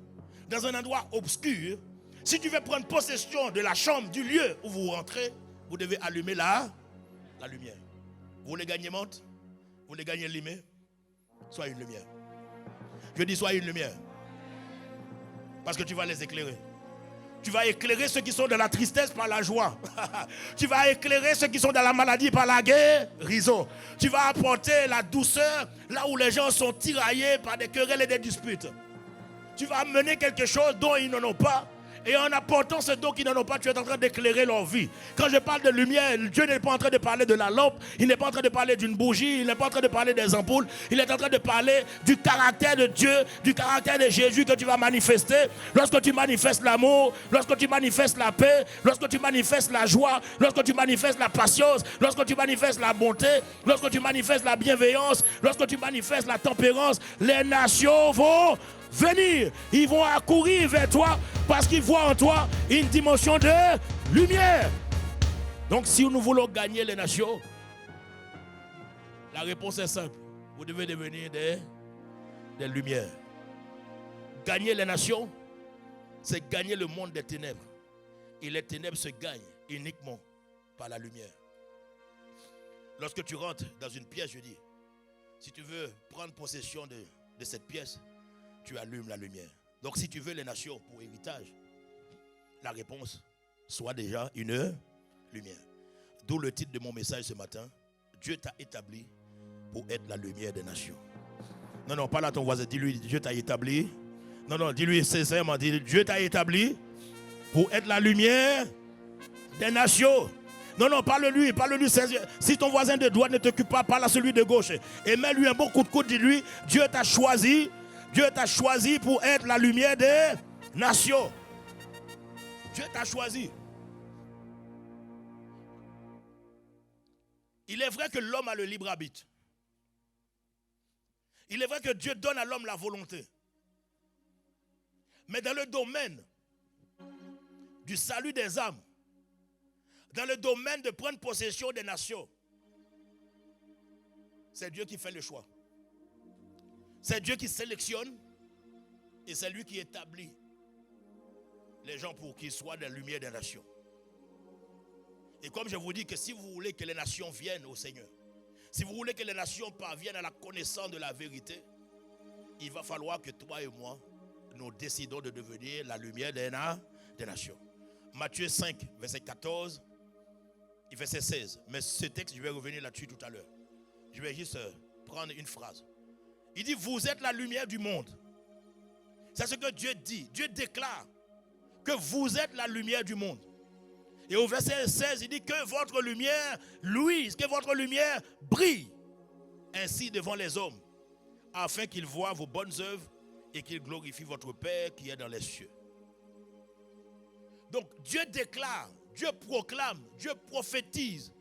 dans un endroit obscur, si tu veux prendre possession de la chambre, du lieu où vous rentrez, vous devez allumer la lumière. Vous voulez gagner Monte? Vous voulez gagner Limé? Sois une lumière. Je dis sois une lumière. Parce que tu vas les éclairer. Tu vas éclairer ceux qui sont dans la tristesse par la joie. Tu vas éclairer ceux qui sont dans la maladie par la guérison. Tu vas apporter la douceur là où les gens sont tiraillés par des querelles et des disputes. Tu vas amener quelque chose dont ils n'en ont pas. Et en apportant ce don qu'ils n'en ont pas, tu es en train d'éclairer leur vie. Quand je parle de lumière, Dieu n'est pas en train de parler de la lampe, il n'est pas en train de parler d'une bougie, il n'est pas en train de parler des ampoules, il est en train de parler du caractère de Dieu, du caractère de Jésus que tu vas manifester. Lorsque tu manifestes l'amour, lorsque tu manifestes la paix, lorsque tu manifestes la joie, lorsque tu manifestes la patience, lorsque tu manifestes la bonté, lorsque tu manifestes la bienveillance, lorsque tu manifestes la tempérance, les nations vont venir, ils vont accourir vers toi parce qu'ils voient en toi une dimension de lumière. Donc si nous voulons gagner les nations, la réponse est simple. Vous devez devenir des lumières. Gagner les nations, c'est gagner le monde des ténèbres. Et les ténèbres se gagnent uniquement par la lumière. Lorsque tu rentres dans une pièce, je dis, si tu veux prendre possession de cette pièce, tu allumes la lumière. Donc si tu veux les nations pour héritage, la réponse soit déjà une lumière. D'où le titre de mon message ce matin. Dieu t'a établi pour être la lumière des nations. Non, parle à ton voisin, dis-lui, Dieu t'a établi. Non, dis-lui sincèrement, dis-lui, Dieu t'a établi pour être la lumière des nations. Non, parle-lui. Si ton voisin de droite ne t'occupe pas, parle à celui de gauche. Et mets-lui un bon coup de coude, dis-lui, Dieu t'a choisi. Dieu t'a choisi pour être la lumière des nations. Dieu t'a choisi. Il est vrai que l'homme a le libre arbitre. Il est vrai que Dieu donne à l'homme la volonté. Mais dans le domaine du salut des âmes, dans le domaine de prendre possession des nations, c'est Dieu qui fait le choix. C'est Dieu qui sélectionne et c'est lui qui établit les gens pour qu'ils soient dans la lumière des nations. Et comme je vous dis que si vous voulez que les nations viennent au Seigneur, si vous voulez que les nations parviennent à la connaissance de la vérité, il va falloir que toi et moi, nous décidons de devenir la lumière des nations. Matthieu 5, verset 14 et verset 16. Mais ce texte, je vais revenir là-dessus tout à l'heure. Je vais juste prendre une phrase. Il dit, vous êtes la lumière du monde. C'est ce que Dieu dit. Dieu déclare que vous êtes la lumière du monde. Et au verset 16, il dit que votre lumière luise, que votre lumière brille ainsi devant les hommes, afin qu'ils voient vos bonnes œuvres et qu'ils glorifient votre Père qui est dans les cieux. Donc Dieu déclare, Dieu proclame, Dieu prophétise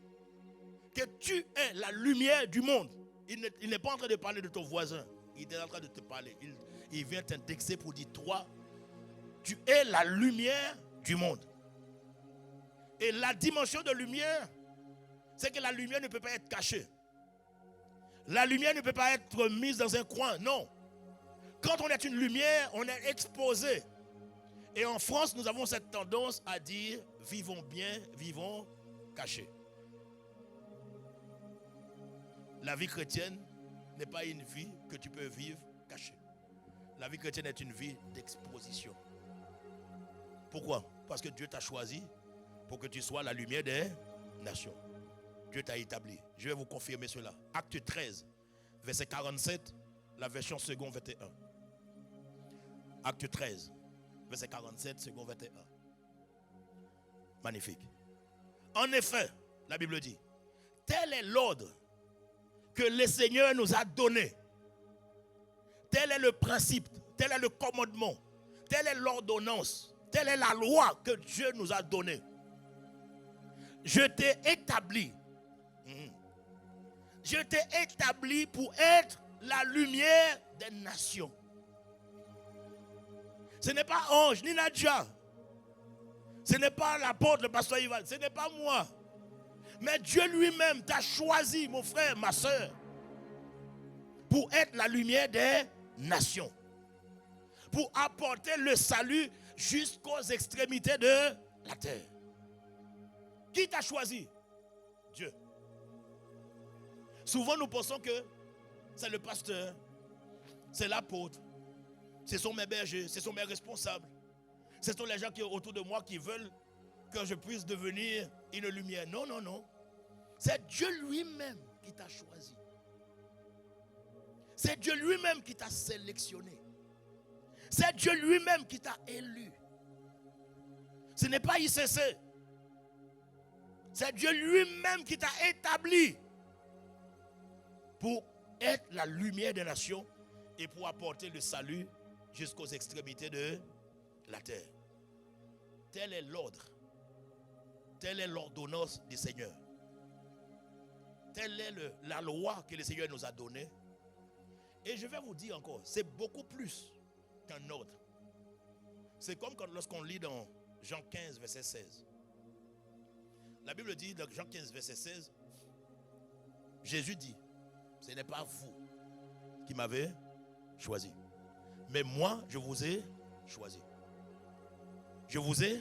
que tu es la lumière du monde. Il n'est pas en train de parler de ton voisin. Il est en train de te parler. Il vient t'indexer pour dire, toi, tu es la lumière du monde. Et la dimension de lumière, c'est que la lumière ne peut pas être cachée. La lumière ne peut pas être mise dans un coin, non. Quand on est une lumière, on est exposé. Et en France, nous avons cette tendance à dire, vivons bien, vivons cachés. La vie chrétienne n'est pas une vie que tu peux vivre cachée. La vie chrétienne est une vie d'exposition. Pourquoi? Parce que Dieu t'a choisi pour que tu sois la lumière des nations. Dieu t'a établi. Je vais vous confirmer cela. Acte 13, verset 47, la version second 21. Acte 13, verset 47, second 21. Magnifique. En effet, la Bible dit, tel est l'ordre que le Seigneur nous a donné. Tel est le principe, tel est le commandement, telle est l'ordonnance, telle est la loi que Dieu nous a donnée. Je t'ai établi. Je t'ai établi pour être la lumière des nations. Ce n'est pas Ange ni Nadia. Ce n'est pas l'apôtre, le pasteur Ivan. Ce n'est pas moi. Mais Dieu lui-même t'a choisi, mon frère, ma soeur, pour être la lumière des nations. Pour apporter le salut jusqu'aux extrémités de la terre. Qui t'a choisi? Dieu. Souvent nous pensons que c'est le pasteur, c'est l'apôtre, ce sont mes bergers, ce sont mes responsables. Ce sont les gens qui sont autour de moi qui veulent que je puisse devenir une lumière. Non, non, non. C'est Dieu lui-même qui t'a choisi. C'est Dieu lui-même qui t'a sélectionné. C'est Dieu lui-même qui t'a élu. Ce n'est pas ICC. C'est Dieu lui-même qui t'a établi pour être la lumière des nations et pour apporter le salut jusqu'aux extrémités de la terre. Tel est l'ordre. Telle est l'ordonnance du Seigneur. Telle est la loi que le Seigneur nous a donnée. Et je vais vous dire encore, c'est beaucoup plus qu'un ordre. C'est comme lorsqu'on lit dans Jean 15, verset 16. La Bible dit dans Jean 15, verset 16, Jésus dit, ce n'est pas vous qui m'avez choisi, mais moi je vous ai choisi. Je vous ai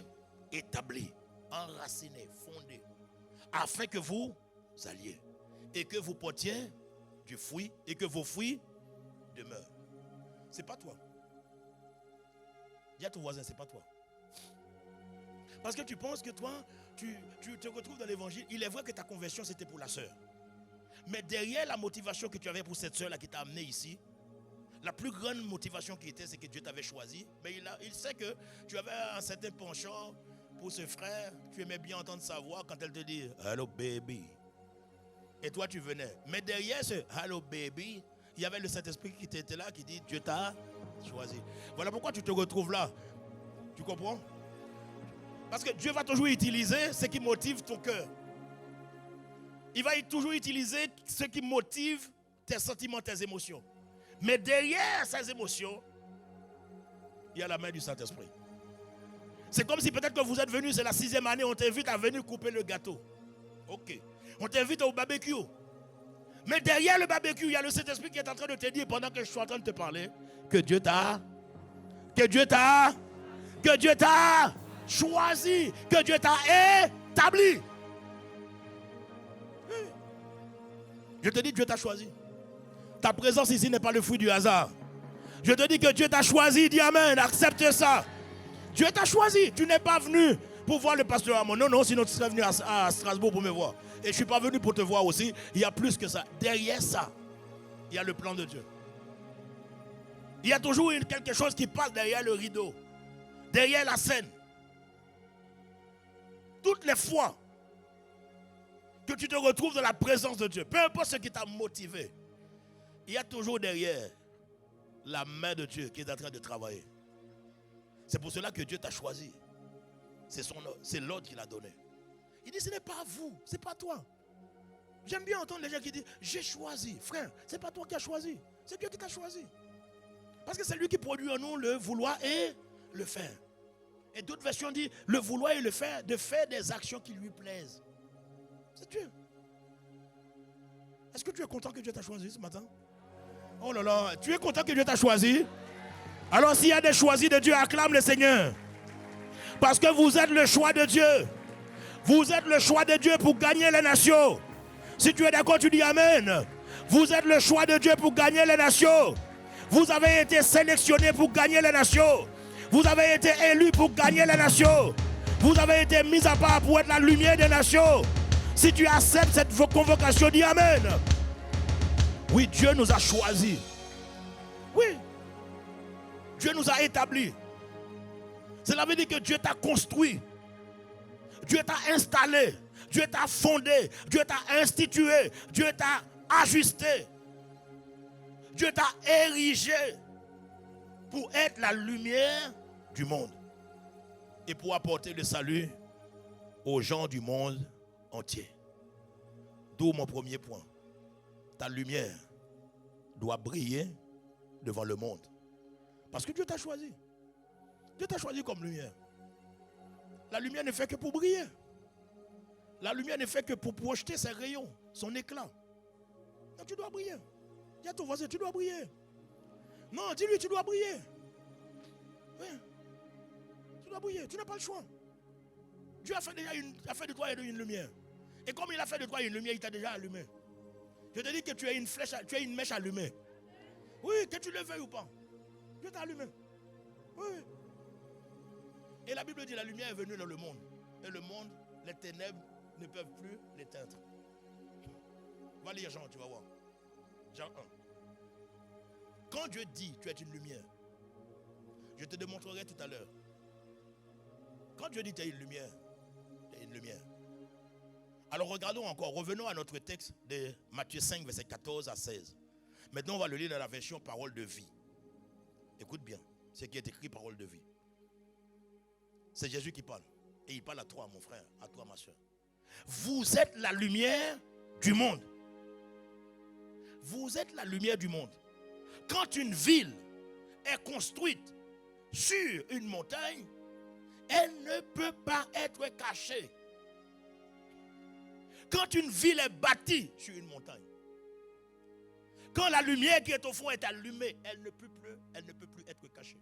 établi, enraciné, fondé, afin que vous alliez et que vous portiez du fruit et que vos fruits demeurent. C'est pas toi. Dis à ton voisin, c'est pas toi. Parce que tu penses que toi, tu te retrouves dans l'évangile. Il est vrai que ta conversion c'était pour la sœur. Mais derrière la motivation que tu avais pour cette sœur-là qui t'a amené ici, la plus grande motivation qui était, c'est que Dieu t'avait choisi. Mais il sait que tu avais un certain penchant pour ce frère. Tu aimais bien entendre sa voix quand elle te dit « Hello baby ». Et toi tu venais. Mais derrière ce « Hello baby », il y avait le Saint-Esprit qui était là, qui dit « Dieu t'a choisi ». Voilà pourquoi tu te retrouves là. Tu comprends? Parce que Dieu va toujours utiliser ce qui motive ton cœur. Il va toujours utiliser ce qui motive tes sentiments, tes émotions. Mais derrière ces émotions, il y a la main du Saint-Esprit. C'est comme si peut-être que vous êtes venu, c'est la 6e année, on t'invite à venir couper le gâteau. Ok. On t'invite au barbecue. Mais derrière le barbecue, il y a le Saint-Esprit qui est en train de te dire, pendant que je suis en train de te parler, que Dieu t'a choisi, que Dieu t'a établi. Je te dis, Dieu t'a choisi. Ta présence ici n'est pas le fruit du hasard. Je te dis que Dieu t'a choisi, dis amen, accepte ça. Dieu t'a choisi, tu n'es pas venu pour voir le pasteur Amon. Non, non, sinon tu serais venu à Strasbourg pour me voir. Et je ne suis pas venu pour te voir aussi, il y a plus que ça. Derrière ça, il y a le plan de Dieu. Il y a toujours quelque chose qui passe derrière le rideau, derrière la scène. Toutes les fois que tu te retrouves dans la présence de Dieu, peu importe ce qui t'a motivé, il y a toujours derrière la main de Dieu qui est en train de travailler. C'est pour cela que Dieu t'a choisi. C'est l'ordre qu'il a donné. Il dit, ce n'est pas vous, ce n'est pas toi. J'aime bien entendre les gens qui disent, j'ai choisi. Frère, ce n'est pas toi qui as choisi, c'est Dieu qui t'a choisi. Parce que c'est lui qui produit en nous le vouloir et le faire. Et d'autres versions disent, le vouloir et le faire, de faire des actions qui lui plaisent. C'est Dieu. Est-ce que tu es content que Dieu t'a choisi ce matin? Oh là là, tu es content que Dieu t'a choisi? Alors s'il y a des choisis de Dieu, acclame le Seigneur. Parce que vous êtes le choix de Dieu. Vous êtes le choix de Dieu pour gagner les nations. Si tu es d'accord, tu dis Amen. Vous êtes le choix de Dieu pour gagner les nations. Vous avez été sélectionné pour gagner les nations. Vous avez été élu pour gagner les nations. Vous avez été mis à part pour être la lumière des nations. Si tu acceptes cette convocation, dis Amen. Oui, Dieu nous a choisis. Oui. Dieu nous a établis. Cela veut dire que Dieu t'a construit. Dieu t'a installé. Dieu t'a fondé. Dieu t'a institué. Dieu t'a ajusté. Dieu t'a érigé pour être la lumière du monde et pour apporter le salut aux gens du monde entier. D'où mon premier point. Ta lumière doit briller devant le monde. Parce que Dieu t'a choisi. Dieu t'a choisi comme lumière. La lumière ne fait que pour briller. La lumière ne fait que pour projeter ses rayons, son éclat. Donc tu dois briller. Dis à ton voisin, tu dois briller. Non, dis-lui, tu dois briller. Oui. Tu dois briller, tu n'as pas le choix. Dieu a fait de toi une lumière. Et comme il a fait de toi une lumière, il t'a déjà allumé. Je te dis que tu es une flèche, tu es une mèche allumée. Oui, que tu le veuilles ou pas. Dieu t'a allumé. Oui. Et la Bible dit la lumière est venue dans le monde. Et le monde, les ténèbres ne peuvent plus l'éteindre. Va lire Jean, tu vas voir. Jean 1. Quand Dieu dit tu es une lumière, je te démontrerai tout à l'heure. Quand Dieu dit tu es une lumière, tu es une lumière. Alors regardons encore, revenons à notre texte de Matthieu 5, verset 14 à 16. Maintenant on va le lire dans la version parole de vie. Écoute bien, ce qui est écrit parole de vie. C'est Jésus qui parle. Et il parle à toi, mon frère, à toi, ma soeur. Vous êtes la lumière du monde. Vous êtes la lumière du monde. Quand une ville est construite sur une montagne, elle ne peut pas être cachée. Quand une ville est bâtie sur une montagne, quand la lumière qui est au fond est allumée, elle ne peut plus être cachée.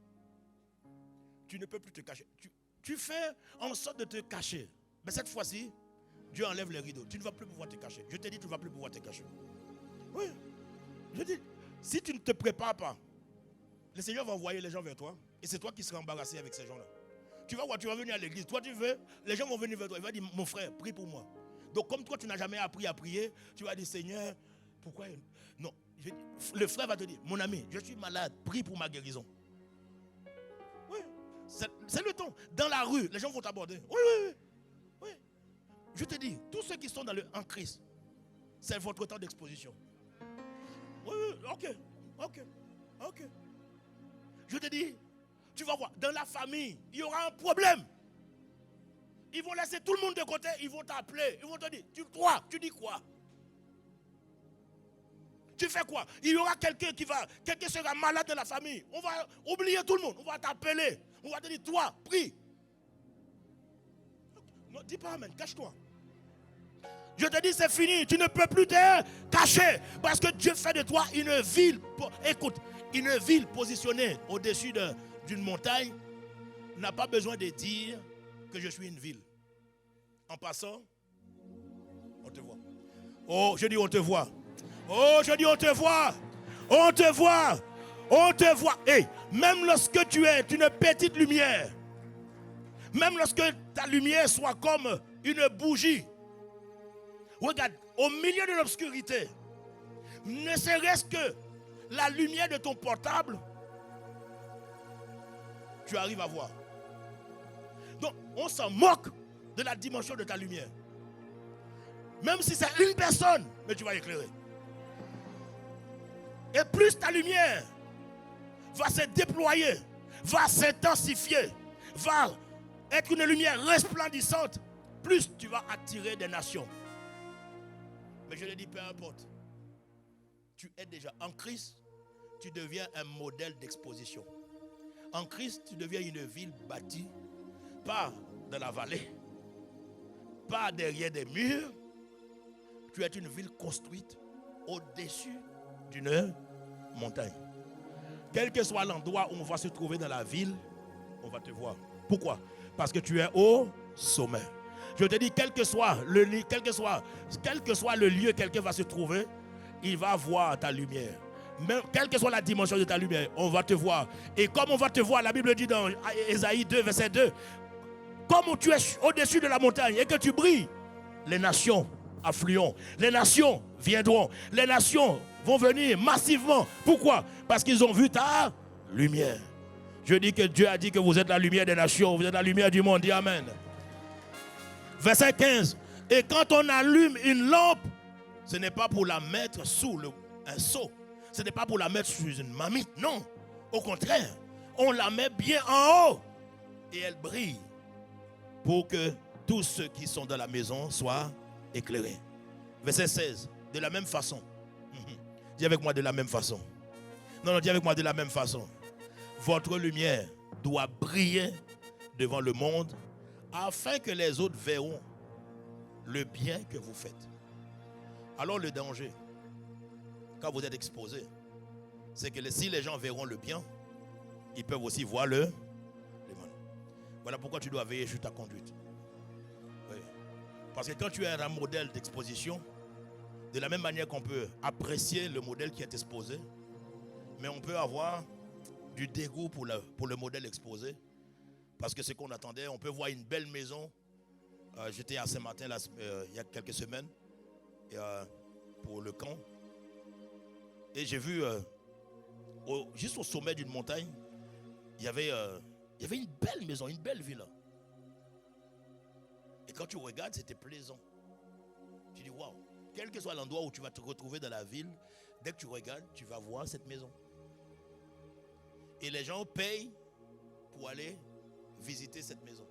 Tu ne peux plus te cacher. Tu fais en sorte de te cacher. Mais cette fois-ci, Dieu enlève les rideaux. Tu ne vas plus pouvoir te cacher. Je te dis, tu ne vas plus pouvoir te cacher. Oui. Je dis, si tu ne te prépares pas, le Seigneur va envoyer les gens vers toi. Et c'est toi qui seras embarrassé avec ces gens-là. Tu vas voir, tu vas venir à l'église. Toi, tu veux, les gens vont venir vers toi. Ils vont dire, mon frère, prie pour moi. Donc, comme toi, tu n'as jamais appris à prier, tu vas dire, Seigneur, pourquoi? Non. Le frère va te dire, mon ami, je suis malade, prie pour ma guérison. Oui. C'est le temps. Dans la rue, les gens vont t'aborder. Oui. Je te dis, tous ceux qui sont en Christ, c'est votre temps d'exposition. Oui, ok. Je te dis, tu vas voir, dans la famille, il y aura un problème. Ils vont laisser tout le monde de côté, ils vont t'appeler, ils vont te dire, tu dis quoi? Tu fais quoi? Il y aura quelqu'un sera malade de la famille. On va oublier tout le monde, on va t'appeler, on va te dire, toi, prie. Non, dis pas amen, cache-toi. Je te dis, c'est fini. Tu ne peux plus te cacher. Parce que Dieu fait de toi une ville. Écoute, une ville positionnée au-dessus d'une montagne n'a pas besoin de dire que je suis une ville. En passant, on te voit. Oh, je dis on te voit. Oh, je dis on te voit. On te voit. On te voit. Et même lorsque tu es une petite lumière, même lorsque ta lumière soit comme une bougie, regarde, au milieu de l'obscurité, ne serait-ce que la lumière de ton portable, tu arrives à voir. Donc, on s'en moque de la dimension de ta lumière. Même si c'est une personne, mais tu vas éclairer. Et plus ta lumière va se déployer, va s'intensifier, va être une lumière resplendissante, plus tu vas attirer des nations. Mais je le dis, peu importe. Tu es déjà en Christ, tu deviens un modèle d'exposition. En Christ, tu deviens une ville bâtie, pas dans la vallée, pas derrière des murs. Tu es une ville construite au-dessus d'une montagne. Quel que soit l'endroit où on va se trouver dans la ville, on va te voir. Pourquoi? Parce que tu es au sommet. Je te dis, quel que soit le lieu, quelqu'un va se trouver, il va voir ta lumière. Même, quelle que soit la dimension de ta lumière, on va te voir. Et comme on va te voir, la Bible dit dans Ésaïe 2, verset 2, comme tu es au-dessus de la montagne et que tu brilles, les nations afflueront, les nations viendront, les nations vont venir massivement. Pourquoi? Parce qu'ils ont vu ta lumière. Je dis que Dieu a dit que vous êtes la lumière des nations, vous êtes la lumière du monde. Dis Amen. Verset 15. Et quand on allume une lampe, ce n'est pas pour la mettre sous un seau. Ce n'est pas pour la mettre sous une marmite. Non. Au contraire, on la met bien en haut. Et elle brille pour que tous ceux qui sont dans la maison soient éclairés. Verset 16. De la même façon. Dis avec moi de la même façon. Non, dis avec moi de la même façon. Votre lumière doit briller devant le monde afin que les autres verront le bien que vous faites. Alors le danger, quand vous êtes exposé, c'est que si les gens verront le bien, ils peuvent aussi voir le mal. Voilà pourquoi tu dois veiller sur ta conduite. Oui. Parce que quand tu es un modèle d'exposition, de la même manière qu'on peut apprécier le modèle qui est exposé, mais on peut avoir du dégoût pour le modèle exposé. Parce que ce qu'on attendait, on peut voir une belle maison. J'étais à Saint-Martin il y a quelques semaines pour le camp. Et j'ai vu, juste au sommet d'une montagne, il y avait une belle maison, une belle villa. Et quand tu regardes, c'était plaisant. Tu dis, waouh, quel que soit l'endroit où tu vas te retrouver dans la ville, dès que tu regardes, tu vas voir cette maison. Et les gens payent pour aller visiter cette maison.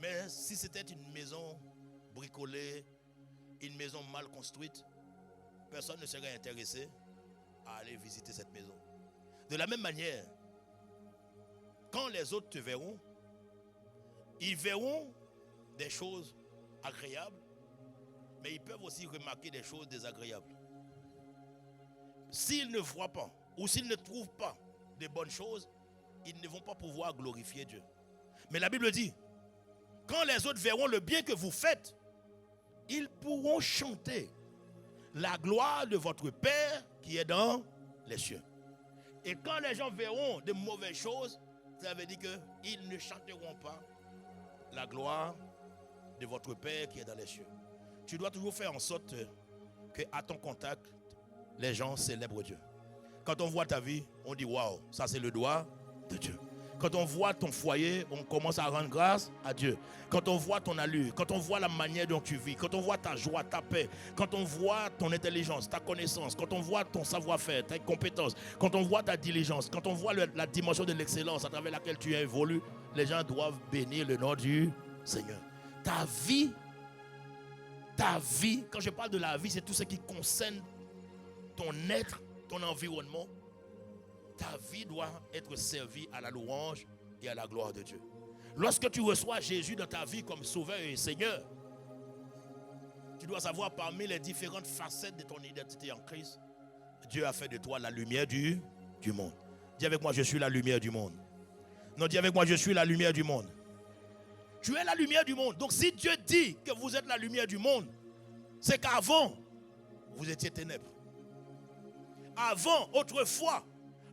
Mais si c'était une maison bricolée, une maison mal construite, personne ne serait intéressé à aller visiter cette maison. De la même manière, quand les autres te verront, ils verront des choses agréables, mais ils peuvent aussi remarquer des choses désagréables. S'ils ne voient pas, ou s'ils ne trouvent pas de bonnes choses, ils ne vont pas pouvoir glorifier Dieu. Mais la Bible dit, quand les autres verront le bien que vous faites, ils pourront chanter la gloire de votre Père qui est dans les cieux. Et quand les gens verront de mauvaises choses, ça veut dire qu'ils ne chanteront pas la gloire de votre Père qui est dans les cieux. Tu dois toujours faire en sorte qu'à ton contact, les gens célèbrent Dieu. Quand on voit ta vie, on dit waouh, ça c'est le doigt de Dieu. Quand on voit ton foyer, on commence à rendre grâce à Dieu. Quand on voit ton allure, quand on voit la manière dont tu vis, quand on voit ta joie, ta paix, quand on voit ton intelligence, ta connaissance, quand on voit ton savoir-faire, tes compétences, quand on voit ta diligence, quand on voit la dimension de l'excellence à travers laquelle tu évolues, les gens doivent bénir le nom du Seigneur. Ta vie, quand je parle de la vie, c'est tout ce qui concerne ton être, ton environnement. Ta vie doit être servie à la louange et à la gloire de Dieu. Lorsque tu reçois Jésus dans ta vie comme Sauveur et Seigneur, tu dois savoir parmi les différentes facettes de ton identité en Christ, Dieu a fait de toi la lumière du monde. Dis avec moi, je suis la lumière du monde. Non, dis avec moi, je suis la lumière du monde. Tu es la lumière du monde. Donc si Dieu dit que vous êtes la lumière du monde, c'est qu'avant, vous étiez ténèbres. Avant, autrefois,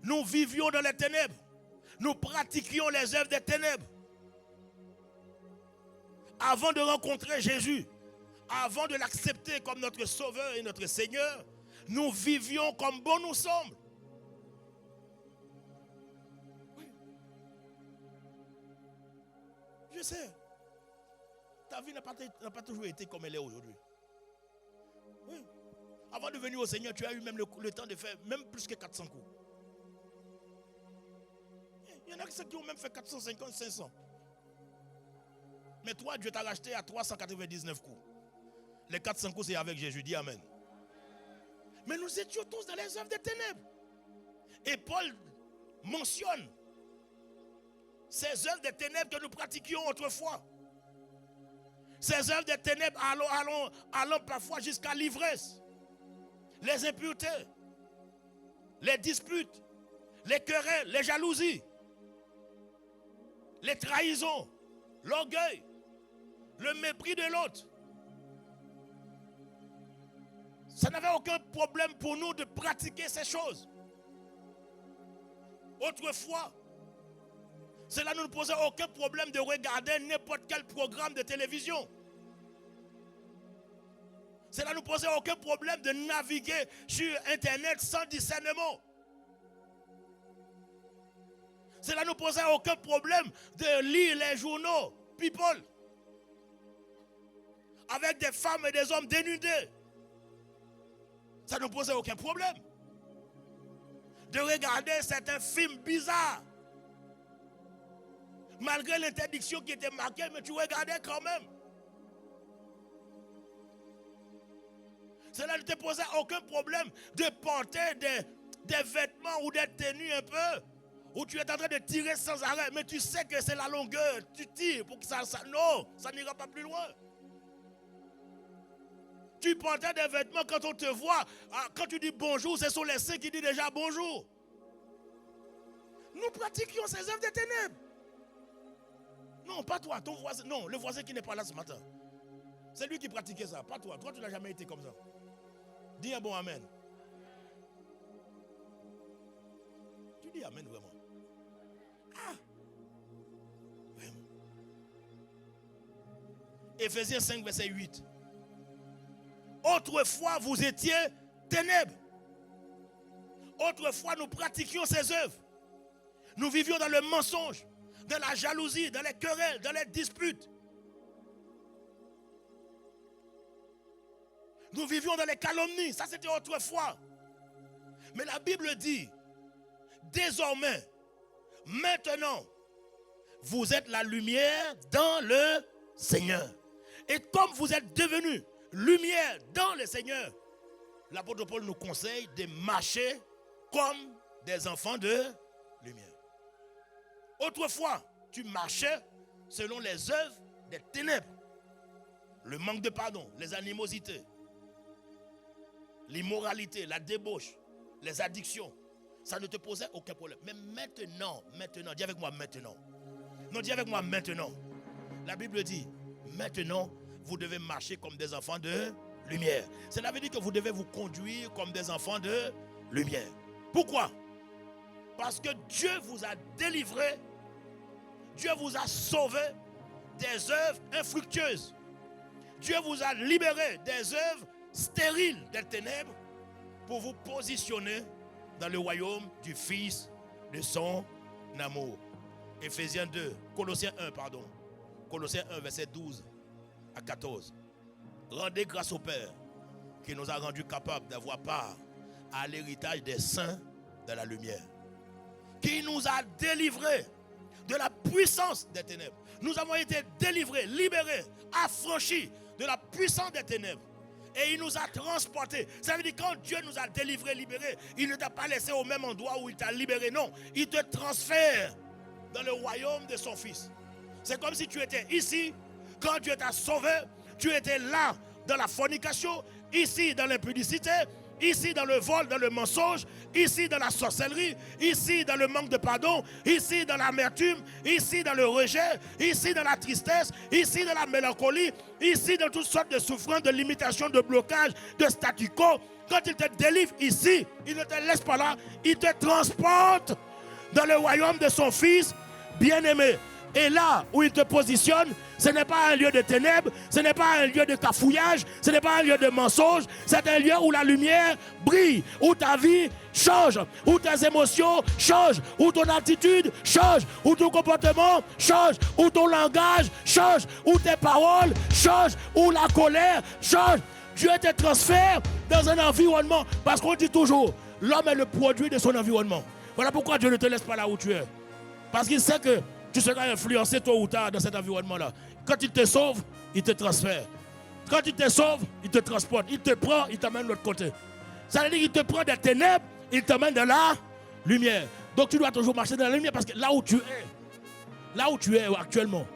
nous vivions dans les ténèbres. Nous pratiquions les œuvres des ténèbres. Avant de rencontrer Jésus, avant de l'accepter comme notre Sauveur et notre Seigneur, nous vivions comme bon nous semble. Oui. Je sais. Ta vie n'a pas toujours été comme elle est aujourd'hui. Oui. Avant de venir au Seigneur, tu as eu même le temps de faire même plus que 400 coups. Il y en a qui ont même fait 450, 500. Mais toi, Dieu t'a racheté à 399 coups. Les 400 coups, c'est avec Jésus. Dis Amen. Mais nous étions tous dans les œuvres des ténèbres. Et Paul mentionne ces œuvres des ténèbres que nous pratiquions autrefois. Ces œuvres des ténèbres allant parfois jusqu'à l'ivresse, les impuretés, les disputes, les querelles, les jalousies, les trahisons, l'orgueil, le mépris de l'autre. Ça n'avait aucun problème pour nous de pratiquer ces choses. Autrefois, cela ne nous posait aucun problème de regarder n'importe quel programme de télévision. Cela ne nous posait aucun problème de naviguer sur Internet sans discernement. Cela ne nous posait aucun problème de lire les journaux People avec des femmes et des hommes dénudés. Ça ne nous posait aucun problème de regarder certains films bizarres. Malgré l'interdiction qui était marquée, mais tu regardais quand même. Cela ne te posait aucun problème de porter des vêtements ou des tenues un peu, où tu es en train de tirer sans arrêt, mais tu sais que c'est la longueur, tu tires pour que ça non, ça n'ira pas plus loin. Tu portais des vêtements quand on te voit, quand tu dis bonjour, ce sont les saints qui disent déjà bonjour. Nous pratiquions ces œuvres des ténèbres. Non, pas toi, ton voisin, non, le voisin qui n'est pas là ce matin. C'est lui qui pratiquait ça, pas toi. Toi, tu n'as jamais été comme ça. Dis un bon amen. Tu dis amen vraiment. Ah, vraiment. Éphésiens 5, verset 8. Autrefois, vous étiez ténèbres. Autrefois, nous pratiquions ces œuvres. Nous vivions dans le mensonge, dans la jalousie, dans les querelles, dans les disputes. Nous vivions dans les calomnies. Ça, c'était autrefois. Mais la Bible dit, désormais, maintenant, vous êtes la lumière dans le Seigneur. Et comme vous êtes devenus lumière dans le Seigneur, l'apôtre Paul nous conseille de marcher comme des enfants de lumière. Autrefois, tu marchais selon les œuvres des ténèbres. Le manque de pardon, les animosités, l'immoralité, la débauche, les addictions. Ça ne te posait aucun problème. Mais maintenant, dis avec moi maintenant. Non, dis avec moi maintenant. La Bible dit, maintenant, vous devez marcher comme des enfants de lumière. Cela veut dire que vous devez vous conduire comme des enfants de lumière. Pourquoi? Parce que Dieu vous a délivré, Dieu vous a sauvé des œuvres infructueuses. Dieu vous a libéré des œuvres stériles des ténèbres pour vous positionner dans le royaume du Fils de son amour. Éphésiens 2, Colossiens 1, Colossiens 1, verset 12 à 14. Rendez grâce au Père qui nous a rendus capables d'avoir part à l'héritage des saints de la lumière, qui nous a délivrés de la puissance des ténèbres. Nous avons été délivrés, libérés, affranchis de la puissance des ténèbres. Et il nous a transportés. Ça veut dire quand Dieu nous a délivrés, libérés, il ne t'a pas laissé au même endroit où il t'a libéré. Non, il te transfère dans le royaume de son Fils. C'est comme si tu étais ici. Quand Dieu t'a sauvé, tu étais là dans la fornication, ici dans l'impudicité, ici dans le vol, dans le mensonge, ici dans la sorcellerie, ici dans le manque de pardon, ici dans l'amertume, ici dans le rejet, ici dans la tristesse, ici dans la mélancolie, ici dans toutes sortes de souffrances, de limitations, de blocages, de statu quo. Quand il te délivre ici, il ne te laisse pas là, il te transporte dans le royaume de son Fils bien-aimé. Et là où il te positionne, ce n'est pas un lieu de ténèbres, ce n'est pas un lieu de cafouillage, ce n'est pas un lieu de mensonge, c'est un lieu où la lumière brille, où ta vie change, où tes émotions changent, où ton attitude change, où ton comportement change, où ton langage change, où tes paroles changent, où la colère change. Dieu te transfère dans un environnement, parce qu'on dit toujours, l'homme est le produit de son environnement. Voilà pourquoi Dieu ne te laisse pas là où tu es. Parce qu'il sait que tu seras influencé tôt ou tard dans cet environnement-là. Quand il te sauve, il te transfère. Quand il te sauve, il te transporte. Il te prend, il t'amène de l'autre côté. Ça veut dire qu'il te prend des ténèbres, il t'amène dans la lumière. Donc tu dois toujours marcher dans la lumière parce que là où tu es actuellement,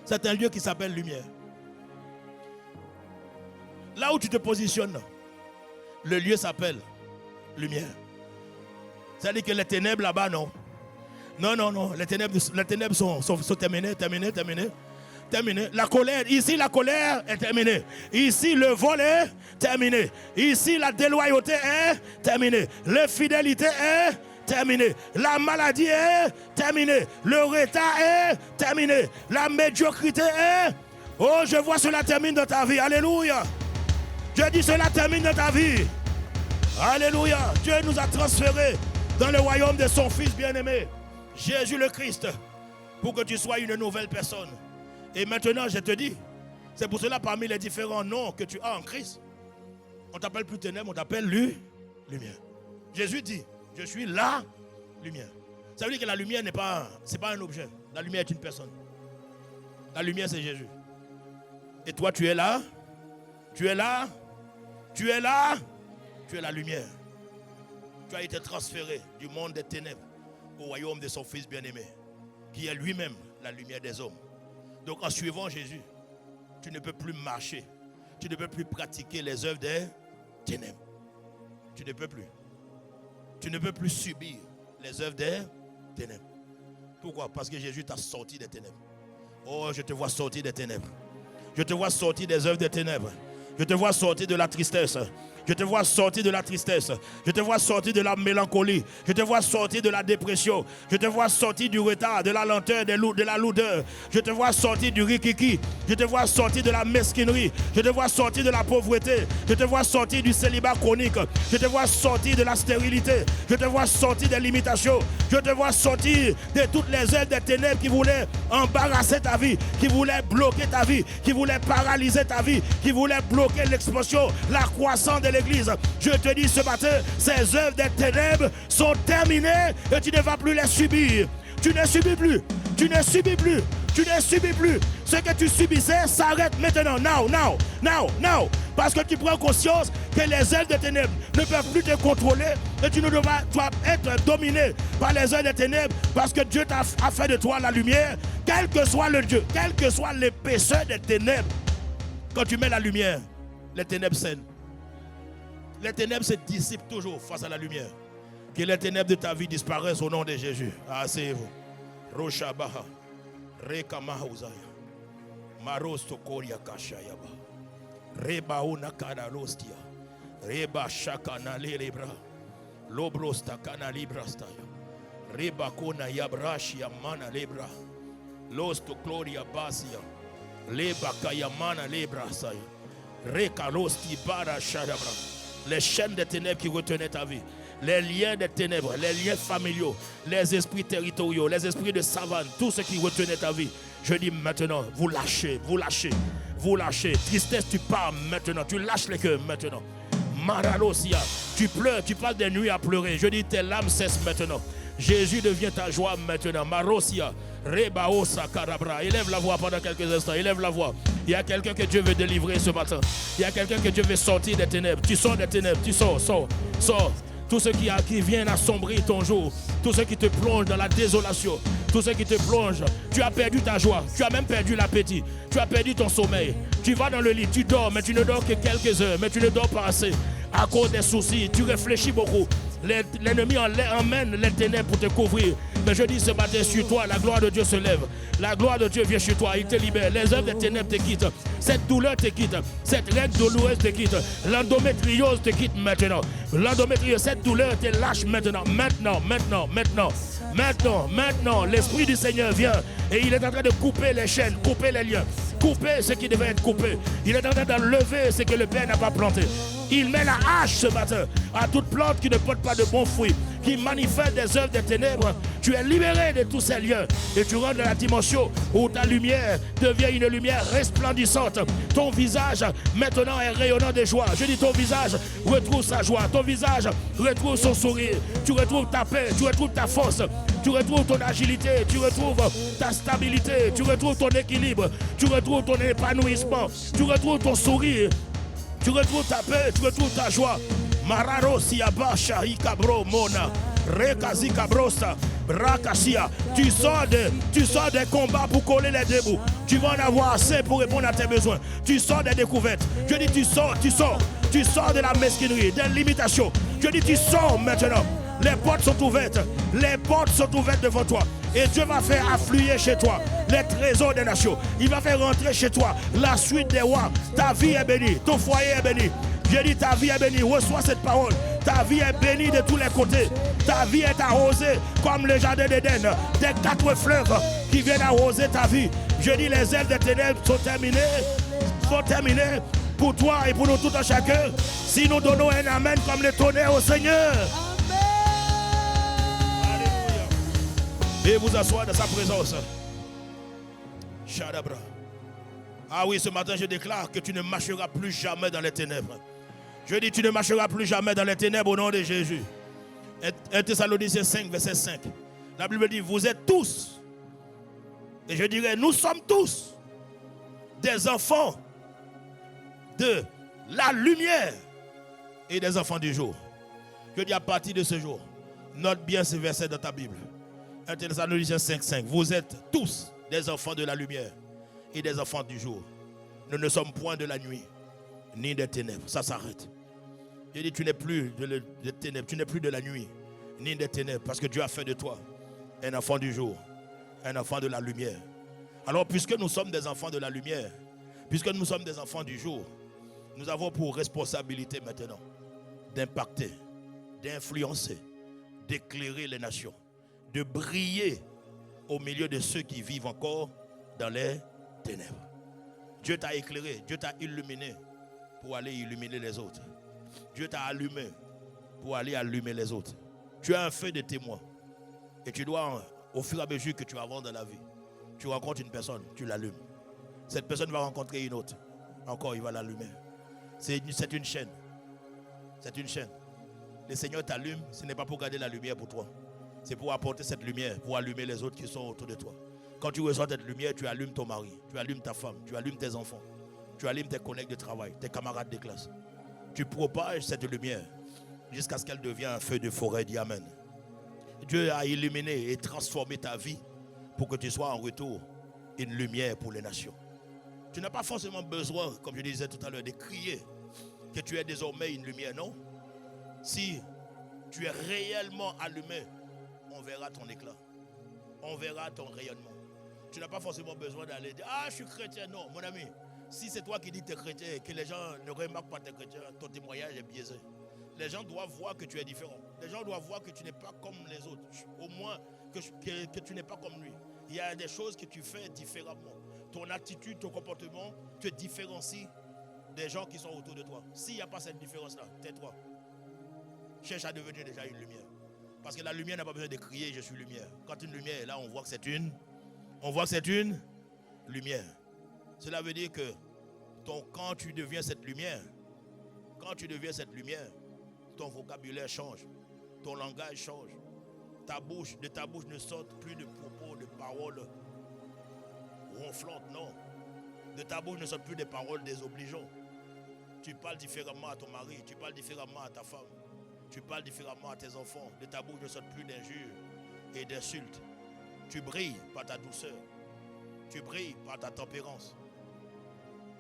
c'est un lieu qui s'appelle lumière. Là où tu te positionnes, le lieu s'appelle lumière. Ça veut dire que les ténèbres là-bas, non. Non. Les ténèbres sont terminées. La colère, ici la colère est terminée. Ici le vol est terminé. Ici la déloyauté est terminée. L'infidélité est terminée. La maladie est terminée. Le retard est terminé. La médiocrité est... Oh, je vois cela termine dans ta vie. Alléluia. Je dis cela termine dans ta vie. Alléluia. Dieu nous a transférés dans le royaume de son Fils bien-aimé. Jésus le Christ, pour que tu sois une nouvelle personne. Et maintenant, je te dis, c'est pour cela parmi les différents noms que tu as en Christ, on t'appelle plus ténèbres, on t'appelle lumière. Jésus dit, je suis la lumière. Ça veut dire que la lumière c'est pas un objet. La lumière est une personne. La lumière, c'est Jésus. Et toi, tu es là. Tu es là. Tu es là. Tu es la lumière. Tu as été transféré du monde des ténèbres au royaume de son Fils bien-aimé, qui est lui-même la lumière des hommes. Donc en suivant Jésus, tu ne peux plus marcher, tu ne peux plus pratiquer les œuvres des ténèbres. Tu ne peux plus. Tu ne peux plus subir les œuvres des ténèbres. Pourquoi? Parce que Jésus t'a sorti des ténèbres. Oh, je te vois sortir des ténèbres. Je te vois sortir des œuvres des ténèbres. Je te vois sortir de la tristesse. Je te vois sortir de la tristesse. Je te vois sortir de la mélancolie. Je te vois sortir de la dépression. Je te vois sortir du retard, de la lenteur, de la lourdeur. Je te vois sortir du rikiki. Je te vois sortir de la mesquinerie. Je te vois sortir de la pauvreté. Je te vois sortir du célibat chronique. Je te vois sortir de la stérilité. Je te vois sortir des limitations. Je te vois sortir de toutes les ailes des ténèbres qui voulaient embarrasser ta vie, qui voulaient bloquer ta vie, qui voulaient paralyser ta vie, qui voulaient bloquer l'expansion, la croissance de l'Église. Je te dis ce matin, ces œuvres des ténèbres sont terminées et tu ne vas plus les subir. Tu ne subis plus. Tu ne subis plus. Tu ne subis plus. Ce que tu subissais s'arrête maintenant. Now. Parce que tu prends conscience que les ailes des ténèbres ne peuvent plus te contrôler et tu ne dois être dominé par les ailes des ténèbres parce que Dieu a fait de toi la lumière, quel que soit le Dieu, quelle que soit l'épaisseur des ténèbres. Quand tu mets la lumière, les ténèbres cèdent. Les ténèbres se dissipent toujours face à la lumière. Que les ténèbres de ta vie disparaissent au nom de Jésus. Asseyez-vous. Roshabaha. Rekamahauzaya. Marostokoria Kashayaba. Reba Unakana Lostia. Reba Shakana Libra. Lobrosta Kana Librastaya. Reba Kona Yabrashia Mana Libra. Losto Gloria Basia. Leba Kayamana Librasaya. Rekalosti Bara Shadabra. Les chaînes des ténèbres qui retenaient ta vie, les liens des ténèbres, les liens familiaux, les esprits territoriaux, les esprits de savane, tout ce qui retenait ta vie. Je dis maintenant, vous lâchez. Tristesse, tu pars maintenant, tu lâches les cœurs maintenant. Maralosia, tu pleures, tu passes des nuits à pleurer. Je dis, tes larmes cessent maintenant. Jésus devient ta joie maintenant. Marosia, Rebaosa Karabra. Élève la voix pendant quelques instants. Élève la voix. Il y a quelqu'un que Dieu veut délivrer ce matin. Il y a quelqu'un que Dieu veut sortir des ténèbres. Tu sors des ténèbres. Tu sors. Tout ce qui vient assombrir ton jour, tout ce qui te plonge dans la désolation, tout ce qui te plonge, tu as perdu ta joie, tu as même perdu l'appétit, tu as perdu ton sommeil. Tu vas dans le lit, tu dors, mais tu ne dors que quelques heures, mais tu ne dors pas assez. À cause des soucis, tu réfléchis beaucoup. L'ennemi emmène les ténèbres pour te couvrir. Mais je dis ce matin sur toi, la gloire de Dieu se lève. La gloire de Dieu vient sur toi, il te libère. Les œuvres des ténèbres te quittent. Cette douleur te quitte. Cette règle douloureuse te quitte. L'endométriose te quitte maintenant. L'endométriose, cette douleur te lâche maintenant. Maintenant, l'Esprit du Seigneur vient et il est en train de couper les chaînes, couper les liens, couper ce qui devait être coupé. Il est en train d'enlever ce que le Père n'a pas planté. Il met la hache ce matin à toute plante qui ne porte pas de bons fruits, qui manifeste des œuvres des ténèbres. Tu es libéré de tous ces liens et tu rentres dans la dimension où ta lumière devient une lumière resplendissante. Ton visage maintenant est rayonnant de joie. Je dis ton visage retrouve sa joie, ton visage retrouve son sourire. Tu retrouves ta paix, tu retrouves ta force, tu retrouves ton agilité, tu retrouves ta stabilité, tu retrouves ton équilibre, tu retrouves ton épanouissement, tu retrouves ton sourire. Tu retrouves ta paix, tu retrouves ta joie. Mararo siaba shahikabro mona. Rekazi kabrosta. Rakasia. Tu sors des combats pour coller les deux bouts. Tu vas en avoir assez pour répondre à tes besoins. Tu sors des découvertes. Je dis tu sors de la mesquinerie, des limitations. Je dis tu sors maintenant. Les portes sont ouvertes. Les portes sont ouvertes devant toi. Et Dieu va faire affluer chez toi les trésors des nations. Il va faire rentrer chez toi la suite des rois. Ta vie est bénie. Ton foyer est béni. J'ai dit ta vie est bénie. Reçois cette parole. Ta vie est bénie de tous les côtés. Ta vie est arrosée comme le jardin d'Éden. Des 4 fleuves qui viennent arroser ta vie. Je dis les ailes des ténèbres sont terminées. Sont terminées pour toi et pour nous tout en chacun. Si nous donnons un amen comme le tonnerre au Seigneur. Et vous asseoir dans sa présence. Shadabra. Ah oui, ce matin je déclare que tu ne marcheras plus jamais dans les ténèbres. Je dis tu ne marcheras plus jamais dans les ténèbres au nom de Jésus. 1 Thessaloniciens 5, verset 5. La Bible dit, vous êtes tous, et je dirais, nous sommes tous des enfants de la lumière et des enfants du jour. Je dis à partir de ce jour, note bien ce verset dans ta Bible. 1 Thessaloniciens 5, 5. Vous êtes tous des enfants de la lumière et des enfants du jour. Nous ne sommes point de la nuit, ni des ténèbres. Ça s'arrête. Je dis, tu n'es plus de ténèbres, tu n'es plus de la nuit, ni des ténèbres, parce que Dieu a fait de toi un enfant du jour, un enfant de la lumière. Alors, puisque nous sommes des enfants de la lumière, puisque nous sommes des enfants du jour, nous avons pour responsabilité maintenant d'impacter, d'influencer, d'éclairer les nations, de briller au milieu de ceux qui vivent encore dans les ténèbres. Dieu t'a éclairé, Dieu t'a illuminé pour aller illuminer les autres. Dieu t'a allumé pour aller allumer les autres. Tu as un feu de témoin et tu dois, au fur et à mesure que tu avances dans la vie, tu rencontres une personne, tu l'allumes. Cette personne va rencontrer une autre, encore il va l'allumer. C'est une chaîne. C'est une chaîne. Le Seigneur t'allume, ce n'est pas pour garder la lumière pour toi. C'est pour apporter cette lumière, pour allumer les autres qui sont autour de toi. Quand tu reçois cette lumière, tu allumes ton mari, tu allumes ta femme, tu allumes tes enfants, tu allumes tes collègues de travail, tes camarades de classe. Tu propages cette lumière jusqu'à ce qu'elle devienne un feu de forêt. Dis amen. Dieu a illuminé et transformé ta vie pour que tu sois en retour une lumière pour les nations. Tu n'as pas forcément besoin, comme je disais tout à l'heure, de crier que tu es désormais une lumière, non? Si tu es réellement allumé, on verra ton éclat. On verra ton rayonnement. Tu n'as pas forcément besoin d'aller dire « Ah, je suis chrétien ». Non, mon ami. Si c'est toi qui dis que tu es chrétien et que les gens ne remarquent pas que tu es chrétien, ton témoignage est biaisé. Les gens doivent voir que tu es différent. Les gens doivent voir que tu n'es pas comme les autres. Au moins, que tu n'es pas comme lui. Il y a des choses que tu fais différemment. Ton attitude, ton comportement te différencie des gens qui sont autour de toi. S'il n'y a pas cette différence-là, tais-toi. Cherche à devenir déjà une lumière. Parce que la lumière n'a pas besoin de crier « je suis lumière ». Quand une lumière est là, on voit que c'est une lumière. Cela veut dire que quand tu deviens cette lumière, ton vocabulaire change, ton langage change. De ta bouche ne sortent plus de propos, de paroles ronflantes, non. De ta bouche ne sortent plus des paroles désobligeantes. Tu parles différemment à ton mari, tu parles différemment à ta femme. Tu parles différemment à tes enfants. De ta bouche ne sortent plus d'injures et d'insultes. Tu brilles par ta douceur. Tu brilles par ta tempérance.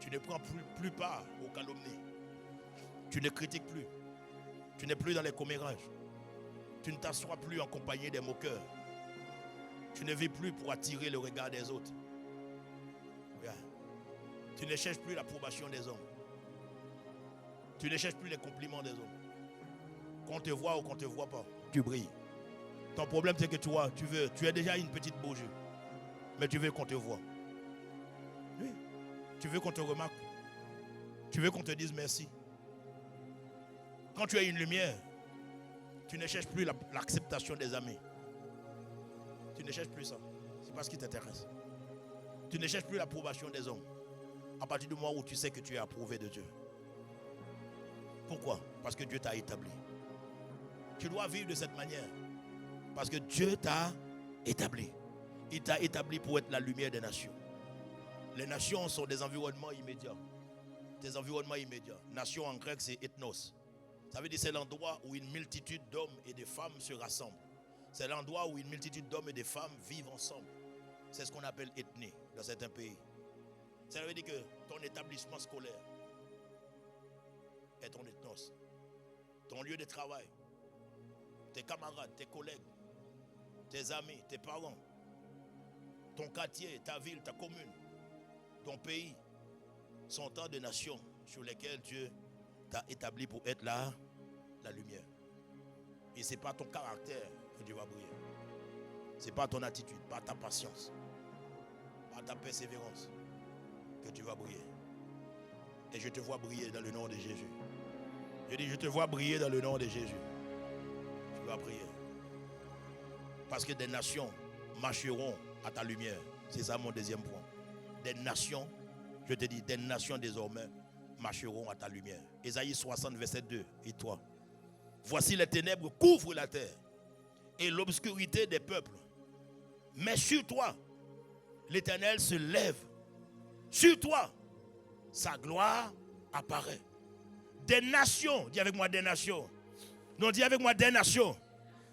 Tu ne prends plus part aux calomnies. Tu ne critiques plus. Tu n'es plus dans les commérages. Tu ne t'assois plus en compagnie des moqueurs. Tu ne vis plus pour attirer le regard des autres. Tu ne cherches plus l'approbation des hommes. Tu ne cherches plus les compliments des hommes. Qu'on te voit ou qu'on ne te voit pas, tu brilles. Ton problème c'est que tu es déjà une petite bougie. Mais tu veux qu'on te voie. Oui. Tu veux qu'on te remarque. Tu veux qu'on te dise merci. Quand tu as une lumière, tu ne cherches plus l'acceptation des amis. Tu ne cherches plus ça. C'est pas ce qui t'intéresse. Tu ne cherches plus l'approbation des hommes. À partir du moment où tu sais que tu es approuvé de Dieu. Pourquoi? Parce que Dieu t'a établi. Tu dois vivre de cette manière. Parce que Dieu t'a établi. Il t'a établi pour être la lumière des nations. Les nations sont des environnements immédiats. Des environnements immédiats. Nation en grec, c'est ethnos. Ça veut dire que c'est l'endroit où une multitude d'hommes et de femmes se rassemblent. C'est l'endroit où une multitude d'hommes et de femmes vivent ensemble. C'est ce qu'on appelle ethnie dans certains pays. Ça veut dire que ton établissement scolaire est ton ethnos. Ton lieu de travail, tes camarades, tes collègues, tes amis, tes parents, ton quartier, ta ville, ta commune, ton pays sont autant de nations sur lesquelles Dieu t'a établi pour être là, la lumière. Et ce n'est pas ton caractère que Dieu va briller. Ce n'est pas ton attitude, pas ta patience, pas ta persévérance que tu vas briller. Et je te vois briller dans le nom de Jésus. Je dis, je te vois briller dans le nom de Jésus. Tu vas briller. Parce que des nations marcheront à ta lumière. C'est ça mon deuxième point. Des nations, je te dis, des nations désormais marcheront à ta lumière. Ésaïe 60, verset 2 et 3. Voici les ténèbres couvrent la terre et l'obscurité des peuples. Mais sur toi, l'Éternel se lève. Sur toi, sa gloire apparaît. Des nations, dis avec moi des nations. Non, dis avec moi des nations.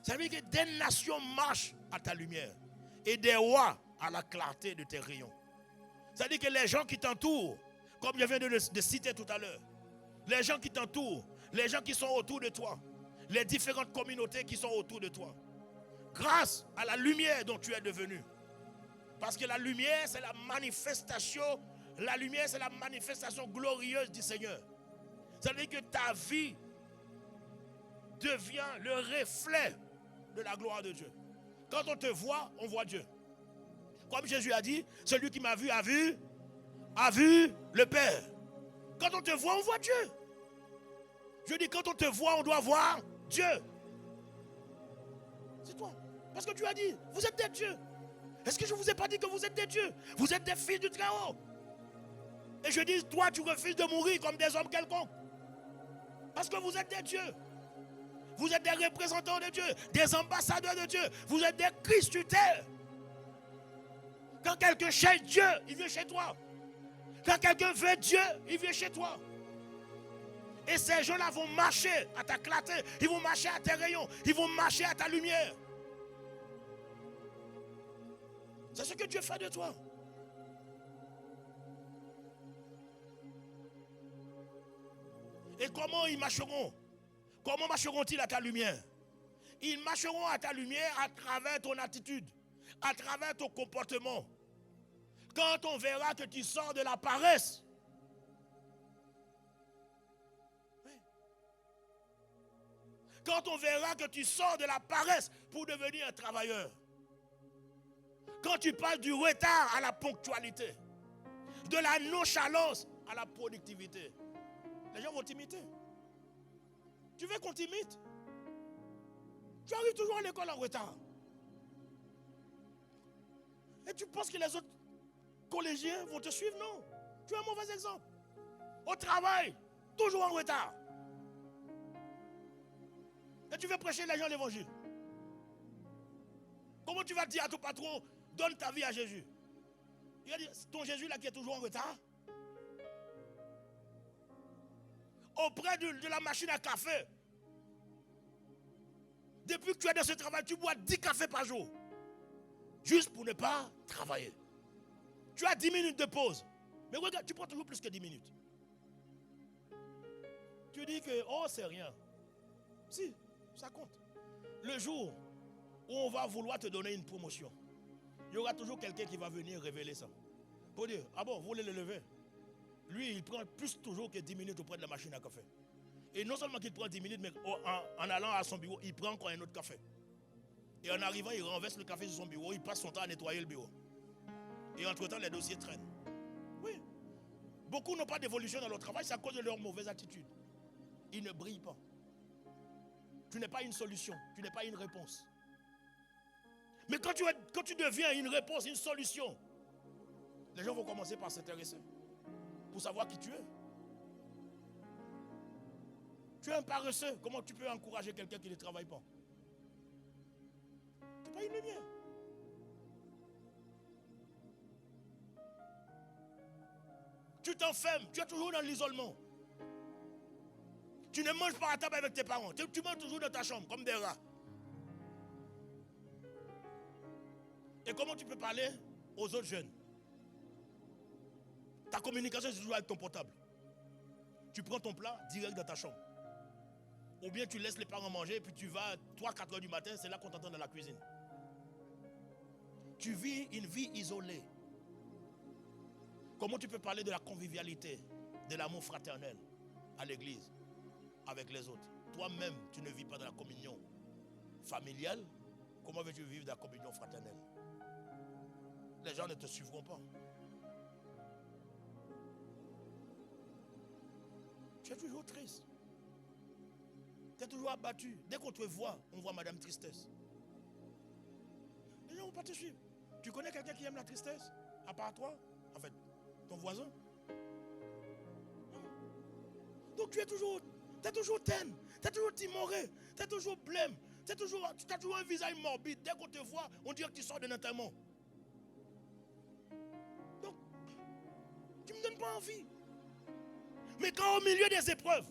Ça veut dire que des nations marchent à ta lumière et des rois à la clarté de tes rayons. Ça veut dire que les gens qui t'entourent, comme je viens de citer tout à l'heure, les gens qui t'entourent, les gens qui sont autour de toi, les différentes communautés qui sont autour de toi, grâce à la lumière dont tu es devenu. Parce que la lumière, c'est la manifestation glorieuse du Seigneur. Ça veut dire que ta vie devient le reflet de la gloire de Dieu. Quand on te voit, on voit Dieu. Comme Jésus a dit, celui qui m'a vu a vu le Père. Quand on te voit, on voit Dieu. Je dis, quand on te voit, on doit voir Dieu. C'est toi. Parce que tu as dit, vous êtes des dieux. Est-ce que je ne vous ai pas dit que vous êtes des dieux? Vous êtes des fils du Très-Haut. Et je dis, toi, tu refuses de mourir comme des hommes quelconques. Parce que vous êtes des dieux. Vous êtes des représentants de Dieu, des ambassadeurs de Dieu. Vous êtes des christutaires. Quand quelqu'un cherche Dieu, il vient chez toi. Quand quelqu'un veut Dieu, il vient chez toi. Et ces gens-là vont marcher à ta clarté. Ils vont marcher à tes rayons. Ils vont marcher à ta lumière. C'est ce que Dieu fait de toi. Et comment ils marcheront? Comment marcheront-ils à ta lumière? Ils marcheront à ta lumière à travers ton attitude, à travers ton comportement. Quand on verra que tu sors de la paresse, quand on verra que tu sors de la paresse pour devenir un travailleur, quand tu passes du retard à la ponctualité, de la nonchalance à la productivité, les gens vont t'imiter. Tu veux qu'on t'imite? Tu arrives toujours à l'école en retard. Et tu penses que les autres collégiens vont te suivre? Non. Tu es un mauvais exemple. Au travail, toujours en retard. Et tu veux prêcher les gens l'évangile. Comment tu vas dire à ton patron, donne ta vie à Jésus? Il va dire, ton Jésus là qui est toujours en retard. Auprès de la machine à café, Depuis que tu es dans ce travail, tu bois 10 cafés par jour. Juste pour ne pas travailler. Tu as 10 minutes de pause. Mais regarde, tu prends toujours plus que 10 minutes. Tu dis que, oh, c'est rien. Si, ça compte. Le jour où on va vouloir te donner une promotion, il y aura toujours quelqu'un qui va venir révéler ça. Pour dire, ah bon, vous voulez le lever? Lui, il prend plus toujours que 10 minutes auprès de la machine à café. Et non seulement qu'il prend 10 minutes, mais en allant à son bureau, il prend encore un autre café. Et en arrivant, il renverse le café sur son bureau, il passe son temps à nettoyer le bureau. Et entre-temps, les dossiers traînent. Oui. Beaucoup n'ont pas d'évolution dans leur travail, c'est à cause de leur mauvaise attitude. Ils ne brillent pas. Tu n'es pas une solution, tu n'es pas une réponse. Mais quand tu deviens une réponse, une solution, les gens vont commencer par s'intéresser pour savoir qui tu es. Tu es un paresseux, comment tu peux encourager quelqu'un qui ne travaille pas? Tu n'es pas une lumière. Tu t'enfermes, tu es toujours dans l'isolement. Tu ne manges pas à table avec tes parents, tu manges toujours dans ta chambre comme des rats. Et comment tu peux parler aux autres jeunes? Ta communication, c'est toujours avec ton portable. Tu prends ton plat direct dans ta chambre. Ou bien tu laisses les parents manger et puis tu vas 3-4 heures du matin, c'est là qu'on t'entend dans la cuisine. Tu vis une vie isolée. Comment tu peux parler de la convivialité, de l'amour fraternel à l'église avec les autres? Toi-même, tu ne vis pas dans la communion familiale. Comment veux-tu vivre dans la communion fraternelle? Les gens ne te suivront pas. Tu es toujours triste. Tu es toujours abattu. Dès qu'on te voit, on voit Madame Tristesse. Les gens ne vont pas te suivre. Tu connais quelqu'un qui aime la tristesse? À part toi? En fait, ton voisin? Donc tu es toujours terne, tu es toujours timoré, tu es toujours blême, tu as toujours un visage morbide. Dès qu'on te voit, on dirait que tu sors d'un enterrement. Donc, tu ne me donnes pas envie. Mais quand au milieu des épreuves,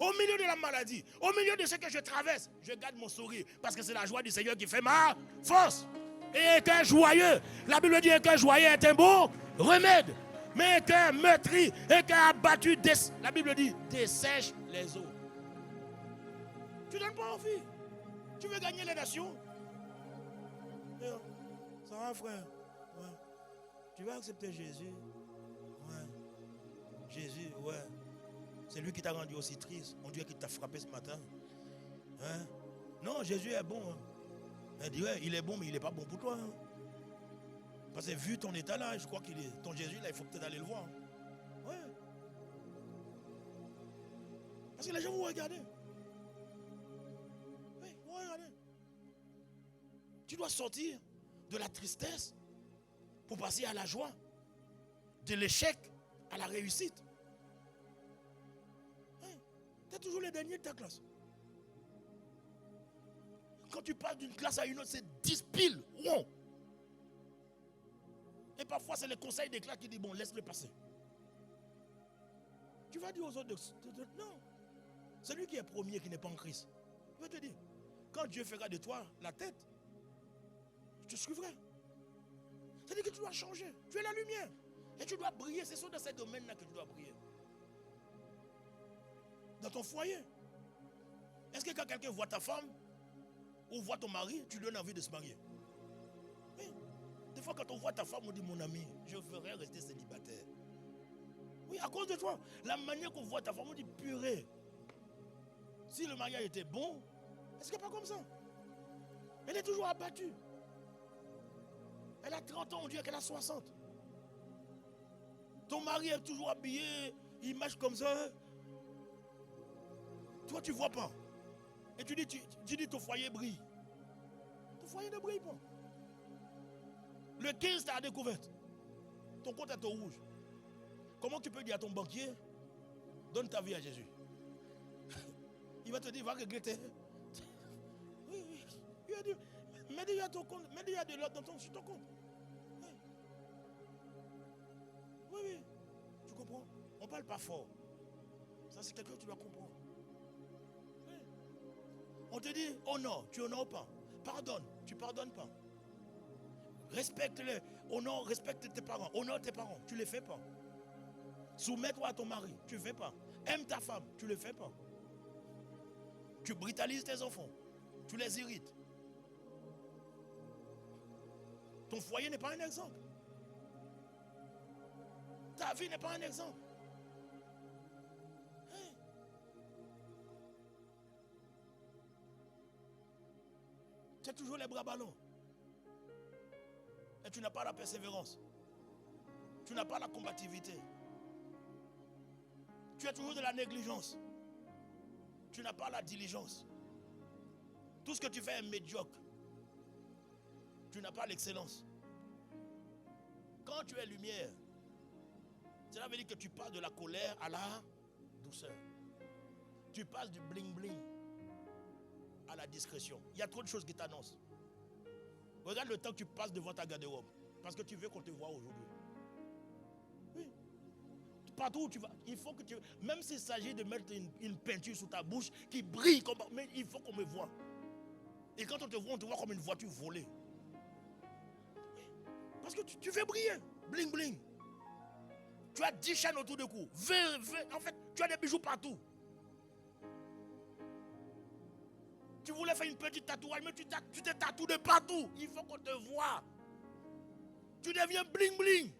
au milieu de la maladie, au milieu de ce que je traverse, je garde mon sourire parce que c'est la joie du Seigneur qui fait ma force. Et un cœur joyeux, la Bible dit un cœur joyeux est un beau remède. Mais un cœur meurtri, un cœur abattu, la Bible dit dessèche les eaux. Tu ne donnes pas envie. Tu veux gagner les nations? Ça va, frère? Ouais. Tu vas accepter Jésus? Ouais. Jésus, ouais. C'est lui qui t'a rendu aussi triste. On dirait qu'il t'a frappé ce matin. Hein? Non, Jésus est bon. Hein. Elle dit, ouais, il est bon, mais il n'est pas bon pour toi. Hein. Parce que vu ton état là, je crois qu'il est. Ton Jésus là, il faut peut-être aller le voir. Hein. Ouais. Parce que les gens vont regarder. Oui, ils vont regarder. Tu dois sortir de la tristesse pour passer à la joie. De l'échec à la réussite. Tu es toujours le dernier de ta classe. Quand tu passes d'une classe à une autre, c'est 10 piles. Wow. Et parfois, c'est le conseil des classes qui dit, bon, laisse-le passer. Tu vas dire aux autres, non. Celui qui est premier, qui n'est pas en Christ, je vais te dire, quand Dieu fera de toi la tête, je te suivrai. C'est-à-dire que tu dois changer. Tu es la lumière. Et tu dois briller. C'est dans ces domaines-là que tu dois briller. Dans ton foyer. Est-ce que quand quelqu'un voit ta femme ou voit ton mari, tu lui donnes envie de se marier? Oui. Des fois, quand on voit ta femme, on dit, mon ami, je ferais rester célibataire. Oui, à cause de toi. La manière qu'on voit ta femme, on dit, purée. Si le mariage était bon, est-ce qu'elle n'est pas comme ça? Elle est toujours abattue. Elle a 30 ans, on dirait qu'elle a 60. Ton mari est toujours habillé, il marche comme ça. Toi, tu ne vois pas. Et tu dis ton foyer brille. Ton foyer ne brille pas. Le 15, tu as la découverte. Ton compte est au rouge. Comment tu peux dire à ton banquier, donne ta vie à Jésus? Il va te dire, va regretter. Oui, oui. Il va dire, mets déjà ton compte, mets déjà de l'ordre sur ton compte. Oui. Oui, oui. Tu comprends? On ne parle pas fort. Ça, c'est quelque chose que tu dois comprendre. Oui. On te dit honore, tu honores pas. Pardonne, tu pardonnes pas. Respecte-les, honore, respecte tes parents, honore tes parents, tu les fais pas. Soumets-toi à ton mari, tu ne fais pas. Aime ta femme, tu ne le fais pas. Tu brutalises tes enfants, tu les irrites. Ton foyer n'est pas un exemple. Ta vie n'est pas un exemple. Hein? Tu as toujours les bras ballants. Et tu n'as pas la persévérance. Tu n'as pas la combativité. Tu as toujours de la négligence. Tu n'as pas la diligence. Tout ce que tu fais est médiocre. Tu n'as pas l'excellence. Quand tu es lumière, cela veut dire que tu passes de la colère à la douceur. Tu passes du bling bling à la discrétion. Il y a trop de choses qui t'annoncent. Regarde le temps que tu passes devant ta garde-robe. Parce que tu veux qu'on te voie aujourd'hui. Oui. Partout où tu vas, il faut que tu... Même s'il s'agit de mettre une peinture sous ta bouche qui brille, mais il faut qu'on me voie. Et quand on te voit comme une voiture volée. Oui. Parce que tu veux briller. Bling bling. Tu as 10 chaînes autour du cou. En fait, tu as des bijoux partout. Tu voulais faire une petite tatouage, mais tu te tatoues de partout. Il faut qu'on te voie. Tu deviens bling bling.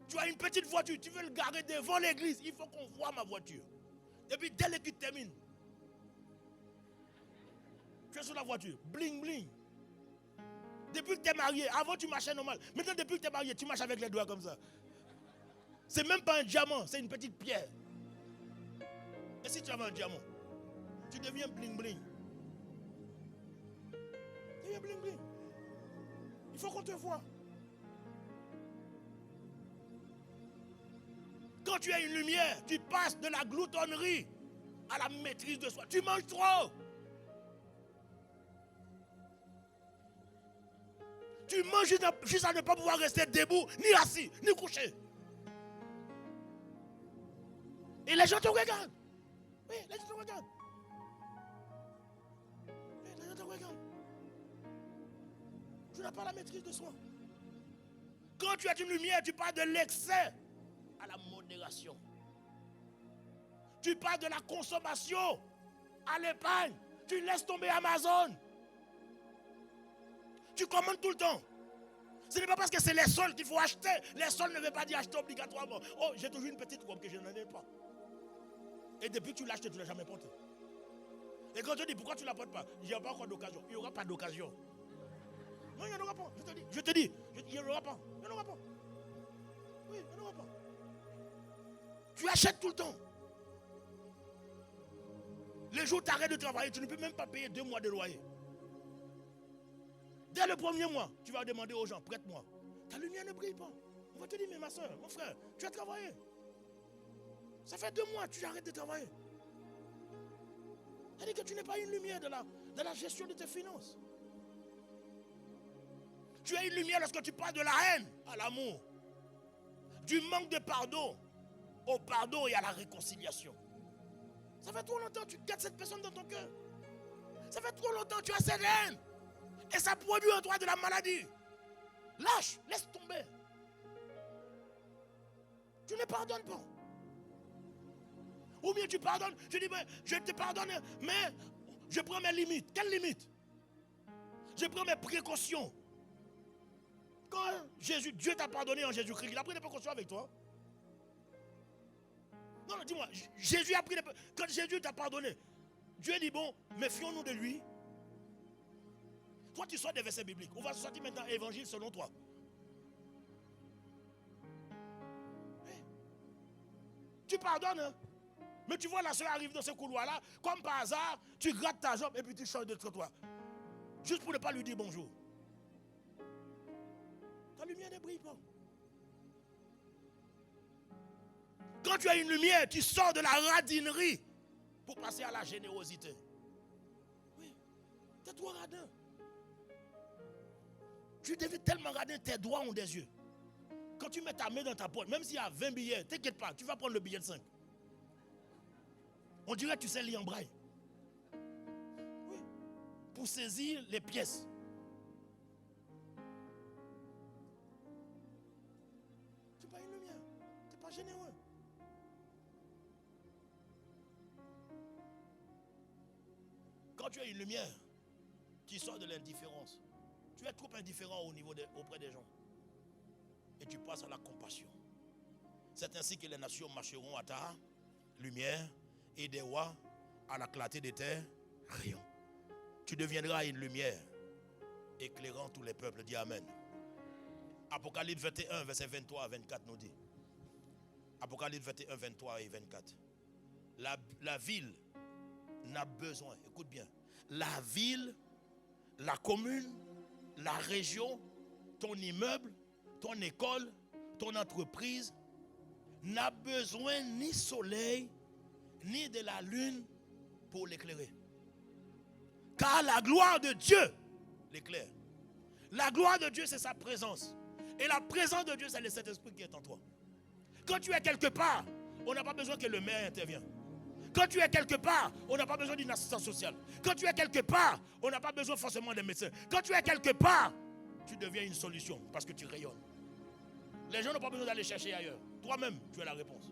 Tu as une petite voiture, tu veux le garer devant l'église. Il faut qu'on voie ma voiture. Et puis dès que tu termines, tu es sur la voiture, bling bling. Depuis que tu es marié, avant tu marchais normal. Maintenant depuis que tu es marié, tu marches avec les doigts comme ça. C'est même pas un diamant, c'est une petite pierre. Et si tu avais un diamant, tu deviens bling bling. Tu deviens bling bling. Il faut qu'on te voie. Quand tu as une lumière, tu passes de la gloutonnerie à la maîtrise de soi. Tu manges trop. Tu manges juste à ne pas pouvoir rester debout, ni assis, ni couché. Et les gens te regardent. Oui, les gens te regardent. Oui, les gens te regardent. Tu n'as pas la maîtrise de soi. Quand tu as une lumière, tu passes de l'excès à la modération. Tu passes de la consommation à l'épargne. Tu laisses tomber Amazon. Tu commandes tout le temps. Ce n'est pas parce que c'est les soldes qu'il faut acheter. Les soldes ne veulent pas dire acheter obligatoirement. Oh, j'ai toujours une petite robe que je n'en ai pas. Et depuis que tu l'as acheté, tu ne l'as jamais portée. Et quand je dis pourquoi tu ne la portes pas, il n'y a pas encore d'occasion. Il n'y aura pas d'occasion. Non, il n'y en aura pas. Je te dis, il n'y en aura pas. Il n'y en aura pas. Oui, il n'y en aura pas. Tu achètes tout le temps. Les jours où tu arrêtes de travailler, tu ne peux même pas payer 2 mois de loyer. Dès le premier mois, tu vas demander aux gens, prête-moi. Ta lumière ne brille pas. On va te dire, mais ma soeur, mon frère, tu as travaillé. Ça fait 2 mois que tu arrêtes de travailler. C'est-à-dire que tu n'es pas une lumière de la gestion de tes finances. Tu as une lumière lorsque tu passes de la haine à l'amour. Du manque de pardon au pardon et à la réconciliation. Ça fait trop longtemps que tu gardes cette personne dans ton cœur. Ça fait trop longtemps que tu as cette haine. Et ça produit en toi de la maladie. Lâche, laisse tomber. Tu ne pardonnes pas. Ou bien tu pardonnes, tu dis, mais je te pardonne, mais je prends mes limites. Quelles limites? Je prends mes précautions. Quand Dieu t'a pardonné en Jésus-Christ, il a pris des précautions avec toi. Non, dis-moi, Jésus a pris des précautions. Quand Jésus t'a pardonné, Dieu dit, bon, méfions-nous de lui. Toi, tu sors des versets bibliques. On va sortir maintenant évangile selon toi. Oui. Tu pardonnes, hein? Mais tu vois la soeur arrive dans ce couloir-là, comme par hasard, tu grattes ta jambe et puis tu changes de trottoir. Juste pour ne pas lui dire bonjour. Ta lumière ne brille pas. Quand tu as une lumière, tu sors de la radinerie pour passer à la générosité. Oui, t'es toi radin. Tu deviens tellement radin, tes doigts ont des yeux. Quand tu mets ta main dans ta poche, même s'il y a 20 billets, t'inquiète pas, tu vas prendre le billet de 5. On dirait que tu sais lire en braille. pour saisir les pièces. Tu n'es pas une lumière. Tu n'es pas généreux. Quand tu as une lumière qui sort de l'indifférence, tu es trop indifférent auprès des gens. Et tu passes à la compassion. C'est ainsi que les nations marcheront à ta lumière et des rois à la clarté de tes rayons. Tu deviendras une lumière éclairant tous les peuples. Dis Amen. Apocalypse 21, verset 23 à 24 nous dit. Apocalypse 21, 23 et 24. La ville n'a besoin, écoute bien, la ville, la commune, la région, ton immeuble, ton école, ton entreprise n'a besoin ni soleil, ni de la lune pour l'éclairer. Car la gloire de Dieu l'éclaire. La gloire de Dieu, c'est sa présence. Et la présence de Dieu, c'est le Saint-Esprit qui est en toi. Quand tu es quelque part, on n'a pas besoin que le maire intervienne. Quand tu es quelque part, on n'a pas besoin d'une assistance sociale. Quand tu es quelque part, on n'a pas besoin forcément d'un médecin. Quand tu es quelque part, tu deviens une solution parce que tu rayonnes. Les gens n'ont pas besoin d'aller chercher ailleurs. Toi-même, tu es la réponse.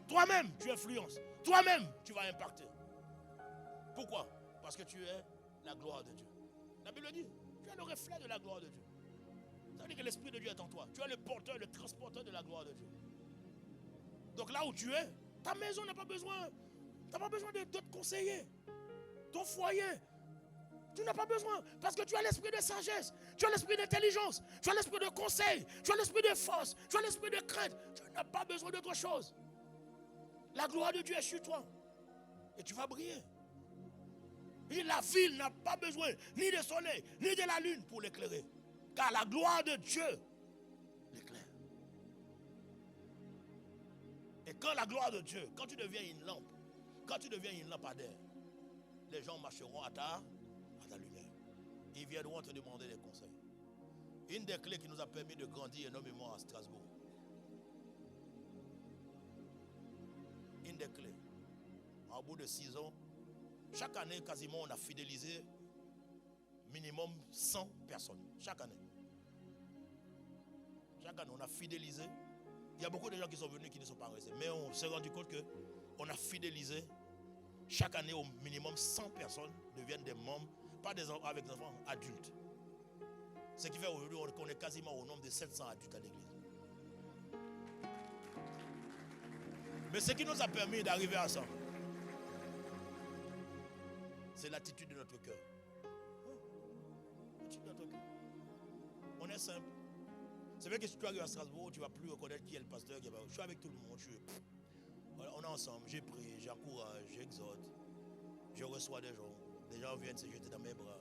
Toi-même, tu influences. Toi-même, tu vas impacter. Pourquoi? Parce que tu es la gloire de Dieu. La Bible dit, tu es le reflet de la gloire de Dieu. Ça veut dire que l'Esprit de Dieu est en toi. Tu es le porteur, le transporteur de la gloire de Dieu. Donc là où tu es, ta maison n'a pas besoin. Tu n'as pas besoin d'autres conseillers. Ton foyer, tu n'as pas besoin. Parce que tu as l'esprit de sagesse. Tu as l'esprit d'intelligence. Tu as l'esprit de conseil. Tu as l'esprit de force. Tu as l'esprit de crainte. Tu n'as pas besoin d'autre chose. La gloire de Dieu est sur toi. Et tu vas briller. Et la ville n'a pas besoin ni de soleil, ni de la lune pour l'éclairer. Car la gloire de Dieu l'éclaire. Et quand la gloire de Dieu, quand tu deviens une lampe, quand tu deviens une lampadaire, les gens marcheront à ta lumière. Ils viendront te demander des conseils. Une des clés qui nous a permis de grandir énormément à Strasbourg. Une des clés. Au bout de 6 ans, chaque année, quasiment, on a fidélisé minimum 100 personnes. Chaque année. Chaque année, on a fidélisé. Il y a beaucoup de gens qui sont venus qui ne sont pas restés. Mais on s'est rendu compte qu'on a fidélisé. Chaque année, au minimum 100 personnes deviennent des membres, pas des enfants, avec des enfants adultes. Ce qui fait aujourd'hui qu'on est quasiment au nombre de 700 adultes à l'église. Mais ce qui nous a permis d'arriver à ça, c'est l'attitude de notre cœur. L'attitude de notre cœur. On est simple. C'est vrai que si tu arrives à Strasbourg, tu ne vas plus reconnaître qui est le pasteur. Je suis avec tout le monde. Voilà, on est ensemble. J'ai prie, j'encourage, j'exhorte. Je reçois des gens. Des gens viennent se jeter dans mes bras.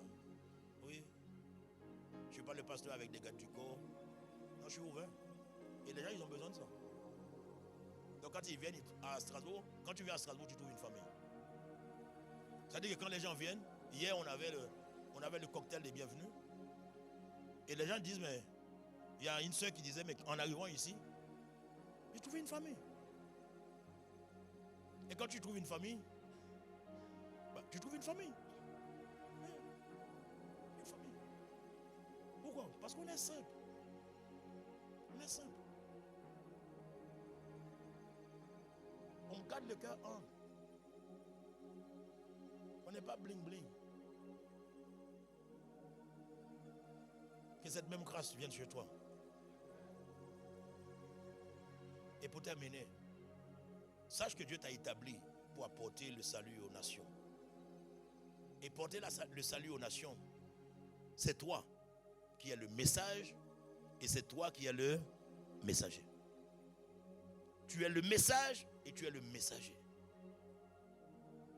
Oui. Je ne suis pas le pasteur avec des gars du corps. Non, je suis ouvert. Et les gens, ils ont besoin de ça. Donc quand ils viennent à Strasbourg, quand tu viens à Strasbourg, tu trouves une famille. C'est-à-dire que quand les gens viennent, hier on avait le cocktail des bienvenus. Et les gens disent, mais il y a une soeur qui disait, mais en arrivant ici, j'ai trouvé une famille. Et quand tu trouves une famille, tu trouves une famille. Une famille. Pourquoi? Parce qu'on est simple. On est simple. On garde le cœur humble. On n'est pas bling bling. Que cette même grâce vienne chez toi. Et pour terminer, sache que Dieu t'a établi pour apporter le salut aux nations. Et porter le salut aux nations, c'est toi qui es le message et c'est toi qui es le messager. Tu es le message et tu es le messager.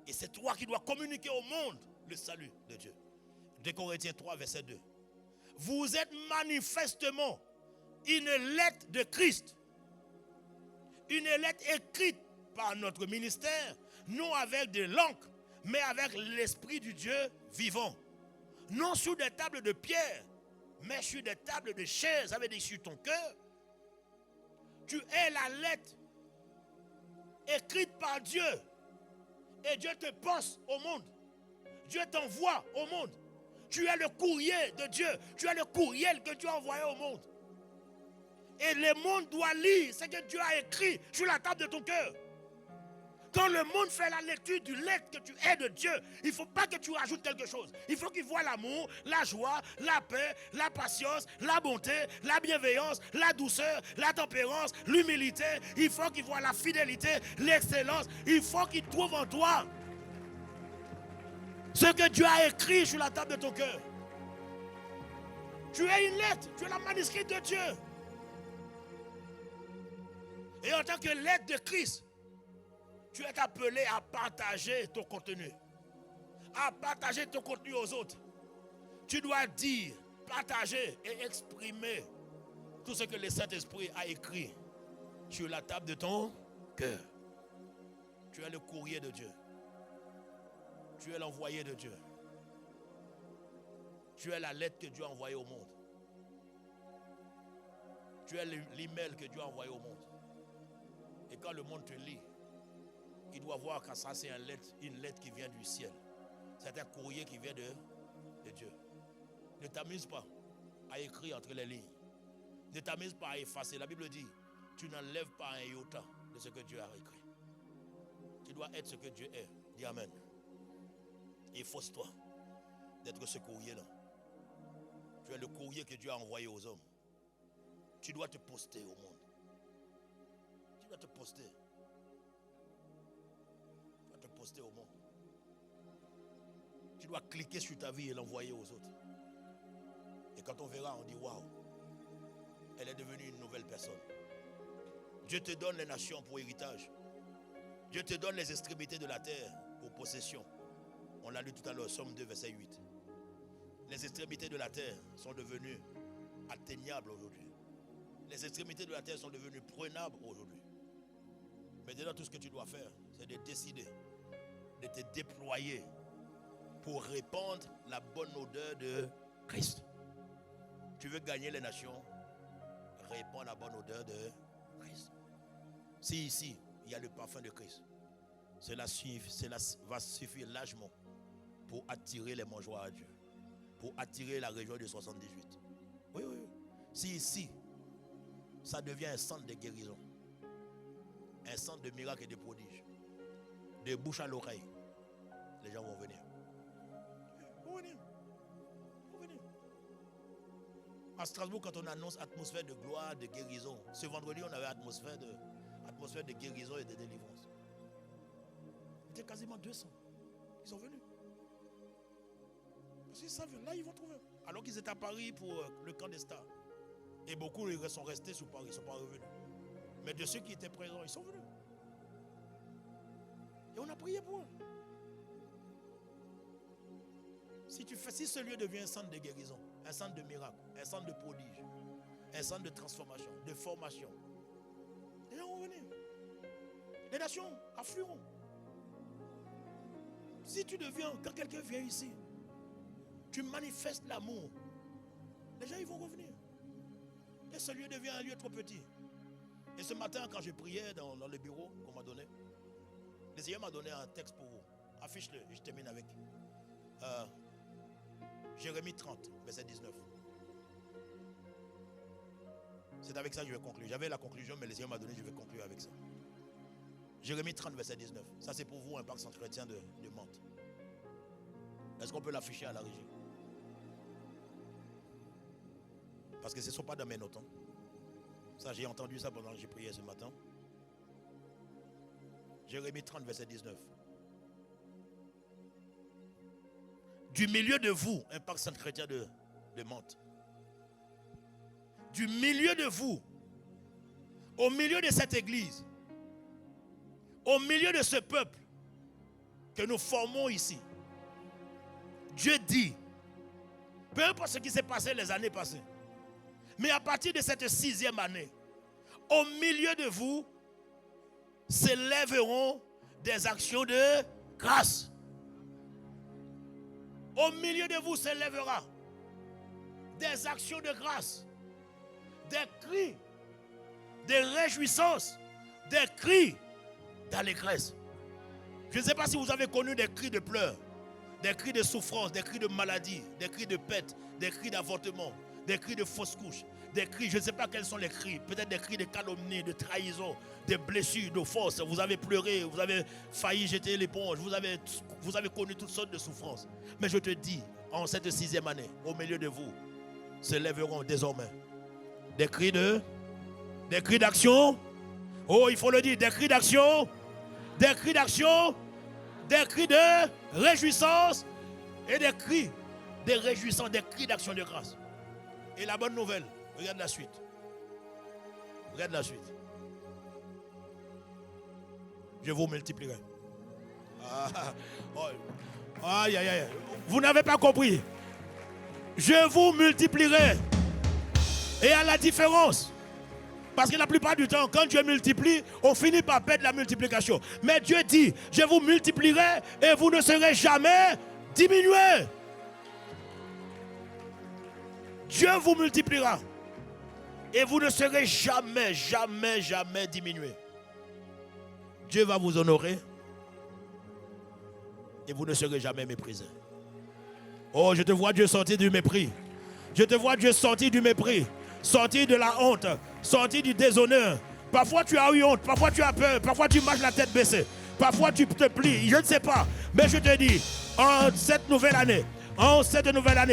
Et c'est toi qui dois communiquer au monde le salut de Dieu. 2 Corinthiens 3, verset 2. Vous êtes manifestement une lettre de Christ. Une lettre écrite par notre ministère, non avec de l'encre, mais avec l'Esprit du Dieu vivant. Non sur des tables de pierre, mais sur des tables de chair. Ça veut dire sur ton cœur. Tu es la lettre écrite par Dieu. Et Dieu te pense au monde. Dieu t'envoie au monde. Tu es le courrier de Dieu. Tu es le courriel que Dieu a envoyé au monde. Et le monde doit lire ce que Dieu a écrit sur la table de ton cœur. Quand le monde fait la lecture du lettre que tu es de Dieu, il ne faut pas que tu rajoutes quelque chose. Il faut qu'il voit l'amour, la joie, la paix, la patience, la bonté, la bienveillance, la douceur, la tempérance, l'humilité. Il faut qu'il voit la fidélité, l'excellence. Il faut qu'il trouve en toi ce que Dieu a écrit sur la table de ton cœur. Tu es une lettre, tu es la manuscrit de Dieu. Et en tant que lettre de Christ, tu es appelé à partager ton contenu. À partager ton contenu aux autres. Tu dois dire, partager et exprimer tout ce que le Saint-Esprit a écrit sur la table de ton cœur. Tu es le courrier de Dieu. Tu es l'envoyé de Dieu. Tu es la lettre que Dieu a envoyée au monde. Tu es l'email que Dieu a envoyé au monde. Et quand le monde te lit, il doit voir que ça c'est une lettre qui vient du ciel. C'est un courrier qui vient de Dieu. Ne t'amuse pas à écrire entre les lignes. Ne t'amuse pas à effacer. La Bible dit, tu n'enlèves pas un iota de ce que Dieu a écrit. Tu dois être ce que Dieu est. Dis Amen. Et efforce-toi d'être ce courrier-là. Tu es le courrier que Dieu a envoyé aux hommes. Tu dois te poster au monde. Tu dois te poster. Tu dois te poster au monde. Tu dois cliquer sur ta vie et l'envoyer aux autres. Et quand on verra, on dit waouh, elle est devenue une nouvelle personne. Dieu te donne les nations pour héritage. Dieu te donne les extrémités de la terre pour possession. On l'a lu tout à l'heure, Somme 2, verset 8. Les extrémités de la terre sont devenues atteignables aujourd'hui. Les extrémités de la terre sont devenues prenables aujourd'hui. Maintenant, tout ce que tu dois faire, c'est de décider de te déployer pour répandre la bonne odeur de Christ. Tu veux gagner les nations, répands la bonne odeur de Christ. Si ici, il y a le parfum de Christ, cela va suffire largement pour attirer les mangeoires à Dieu, pour attirer la région de 78. Oui, oui, oui. Si ici, ça devient un centre de guérison, un centre de miracles et de prodiges, de bouche à l'oreille, les gens vont venir. Ils vont venir. Ils vont venir. À Strasbourg, quand on annonce atmosphère de gloire, de guérison, ce vendredi, on avait atmosphère de guérison et de délivrance. C'était quasiment 200. Ils sont venus. Parce qu'ils savent, là, ils vont trouver. Alors qu'ils étaient à Paris pour le camp des stars. Et beaucoup ils sont restés sur Paris, ils ne sont pas revenus. Mais de ceux qui étaient présents, ils sont venus. Et on a prié pour eux. Si ce lieu devient un centre de guérison, un centre de miracles, un centre de prodiges, un centre de transformation, de formation, les gens vont venir. Les nations afflueront. Si tu deviens, quand quelqu'un vient ici, tu manifestes l'amour, les gens ils vont revenir. Et ce lieu devient un lieu trop petit. Et ce matin, quand je priais dans le bureau qu'on m'a donné, le Seigneur m'a donné un texte pour vous. Affiche-le, et je termine avec. Jérémie 30, verset 19. C'est avec ça que je vais conclure. J'avais la conclusion, mais le Seigneur m'a donné, je vais conclure avec ça. Jérémie 30, verset 19. Ça, c'est pour vous, un Impact Centre Chrétien de Mantes. Est-ce qu'on peut l'afficher à la régie? Parce que ce ne sont pas dans mes notes. Hein. Ça, j'ai entendu ça pendant que j'ai prié ce matin. Jérémie 30, verset 19. Du milieu de vous, Impact Centre Chrétien de Mantes. Du milieu de vous, au milieu de cette église, au milieu de ce peuple que nous formons ici, Dieu dit, peu importe ce qui s'est passé les années passées, mais à partir de cette 6e année, au milieu de vous, s'élèveront des actions de grâce. Au milieu de vous s'élèvera des actions de grâce, des cris, des réjouissances, des cris d'allégresse. Je ne sais pas si vous avez connu des cris de pleurs, des cris de souffrance, des cris de maladie, des cris de pète, des cris d'avortement, des cris de fausse couche, des cris, je ne sais pas quels sont les cris, peut-être des cris de calomnie, de trahison, des blessures, d'offense. Vous avez pleuré, vous avez failli jeter l'éponge, vous avez connu toutes sortes de souffrances. Mais je te dis, en cette 6e année, au milieu de vous, se lèveront désormais des cris d'action. Oh, il faut le dire, des cris d'action, des cris d'action, des cris de réjouissance et des cris de réjouissance, des cris d'action de grâce. Et la bonne nouvelle, regarde la suite. Regarde la suite. Je vous multiplierai. Aïe, aïe, aïe. Vous n'avez pas compris. Je vous multiplierai. Et à la différence, parce que la plupart du temps, quand Dieu multiplie, on finit par perdre la multiplication. Mais Dieu dit, je vous multiplierai et vous ne serez jamais diminués. Dieu vous multipliera et vous ne serez jamais, jamais, jamais diminués. Dieu va vous honorer et vous ne serez jamais méprisés. Oh, je te vois Dieu sortir du mépris. Je te vois Dieu sortir du mépris, sortir de la honte, sortir du déshonneur. Parfois tu as eu honte, parfois tu as peur, parfois tu marches la tête baissée, parfois tu te plies, je ne sais pas. Mais je te dis, en cette nouvelle année,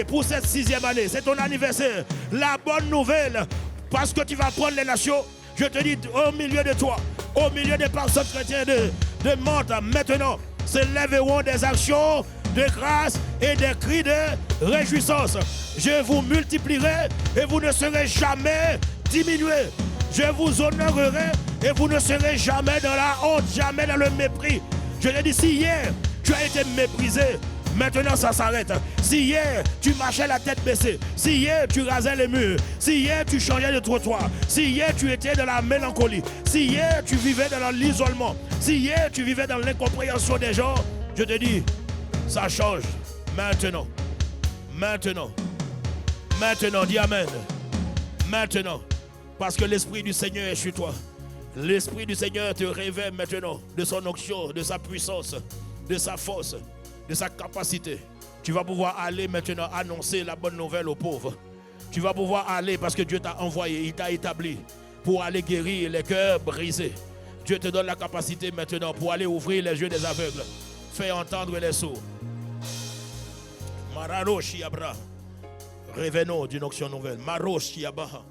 pour cette 6e année, c'est ton anniversaire. La bonne nouvelle, parce que tu vas prendre les nations, je te dis, au milieu de toi, au milieu des personnes chrétiennes de Mantes, maintenant, se lèveront des actions de grâce et des cris de réjouissance. Je vous multiplierai et vous ne serez jamais diminués. Je vous honorerai et vous ne serez jamais dans la honte, jamais dans le mépris. Je te dis, si hier tu as été méprisé, maintenant ça s'arrête. Si hier tu marchais la tête baissée, si hier tu rasais les murs, si hier tu changeais de trottoir, si hier tu étais dans la mélancolie, si hier tu vivais dans l'isolement, si hier tu vivais dans l'incompréhension des gens, je te dis, ça change. Maintenant, dis Amen. Maintenant, parce que l'Esprit du Seigneur est sur toi. L'Esprit du Seigneur te révèle maintenant de son onction, de sa puissance, de sa force, de sa capacité. Tu vas pouvoir aller maintenant annoncer la bonne nouvelle aux pauvres. Tu vas pouvoir aller parce que Dieu t'a envoyé, il t'a établi pour aller guérir les cœurs brisés. Dieu te donne la capacité maintenant pour aller ouvrir les yeux des aveugles, faire entendre les sourds. Mararoshi Abra. Revenons d'une onction nouvelle. Maroshi Abaha.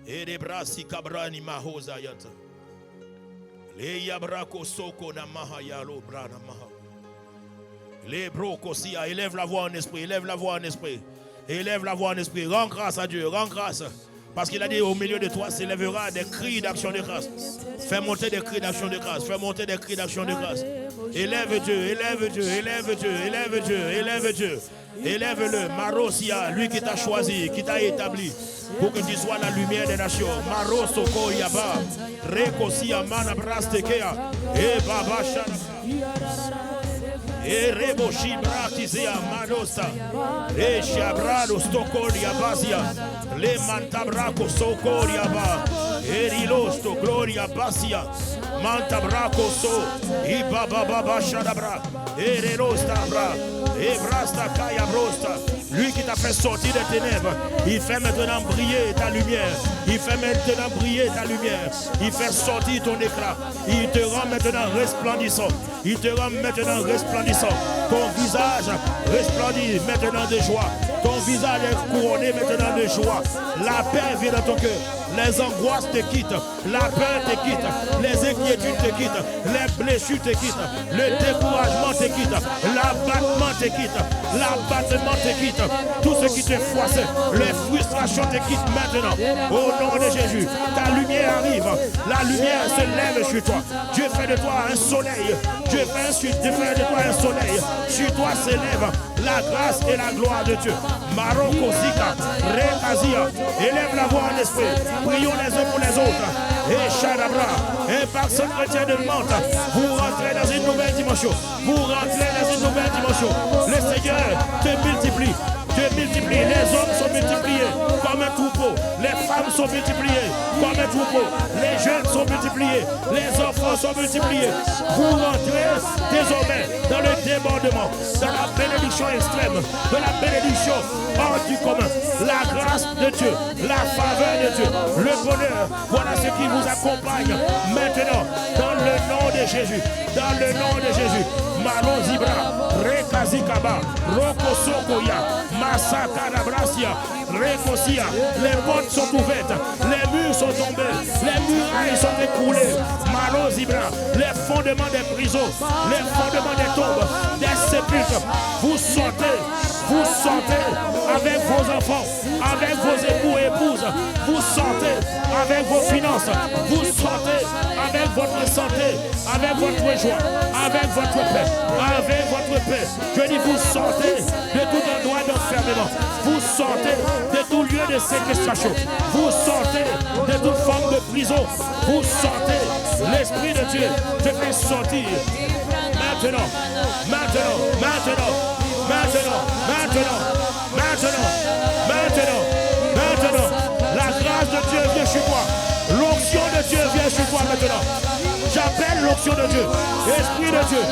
Et les bras si kabrani mahoza yanta. Les yabrako soko na maha yalo brana maha. Les broko sia. Élève la voix en esprit. Élève la voix en esprit. Élève la voix en esprit. Rends grâce à Dieu. Rends grâce. Parce qu'il a dit au milieu de toi s'élèvera des cris d'action de grâce. Fais monter des cris d'action de grâce. Fais monter des cris d'action de grâce. Élève Dieu, élève Dieu, élève Dieu, élève Dieu, élève Dieu. Élève-le, Marosia, lui qui t'a choisi, qui t'a établi pour que tu sois la lumière des nations. Marosoko Yaba, Rekosia Manabrastekea, et Baba Shana. E rebo shibra kizea madosa. E shabrado stokoria basia. Le mantabraco sokoria ba. E rilosto gloria basia. Mantabraco so. I baba baba shadabra. E rerosta bra. E brasta kaya brosta. Lui qui t'a fait sortir des ténèbres, il fait maintenant briller ta lumière. Il fait maintenant briller ta lumière. Il fait sortir ton éclat. Il te rend maintenant resplendissant. Il te rend maintenant resplendissant. Ton visage resplendit maintenant de joie. Ton visage est couronné maintenant de joie. La paix vient dans ton cœur. Les angoisses te quittent. La peur te quitte. Les inquiétudes te quittent. Les blessures te quittent. Le découragement te quitte. L'abattement te quitte. L'abattement te quitte. Tout ce qui te froisse, les frustrations te quittent maintenant. Au nom de Jésus, ta lumière arrive. La lumière se lève sur toi. Dieu fait de toi un soleil. Dieu fait de toi un soleil. Sur toi s'élève la grâce et la gloire de Dieu. Maroko Zika, Rekazia, élève la voix en esprit. Prions les uns pour les autres. Et Shadabra, un personne chrétien de Mantes, vous rentrez dans une nouvelle dimension. Vous rentrez dans une nouvelle dimension. Le Seigneur te multiplie. Te se multiplie. Les hommes sont multipliés comme un troupeau. Les femmes sont multipliées comme un troupeau. Les jeunes sont multipliés. Les enfants sont multipliés. Vous rentrez désormais dans le débordement, dans la bénédiction extrême, de la bénédiction hors du commun. La grâce de Dieu, la faveur de Dieu, le bonheur. Voilà ce qui vous accompagne maintenant dans le nom de Jésus. Dans le nom de Jésus. Malo Zibra, Rekazikaba, Rokosokoya, Masakarabrasia, Rekosia. Les portes sont ouvertes, les murs sont tombés, les murailles sont écroulées. Malo Zibra, les fondements des prisons, les fondements des tombes, des sépulcres. Vous sortez avec vos enfants, avec vos époux et épouses. Vous sortez avec vos finances, vous sortez avec votre santé, avec votre joie, avec votre paix, avec votre paix. Je dis, vous sortez de tout endroit d'enfermement, vous sortez de tout lieu de séquestration, vous sortez de toute forme de prison, vous sortez. L'Esprit de Dieu te fait sortir maintenant, maintenant, maintenant, maintenant, maintenant, maintenant, maintenant, maintenant. La grâce de Dieu vient chez toi. L'onction de Dieu vient chez toi maintenant. J'appelle l'onction de Dieu. Esprit de Dieu.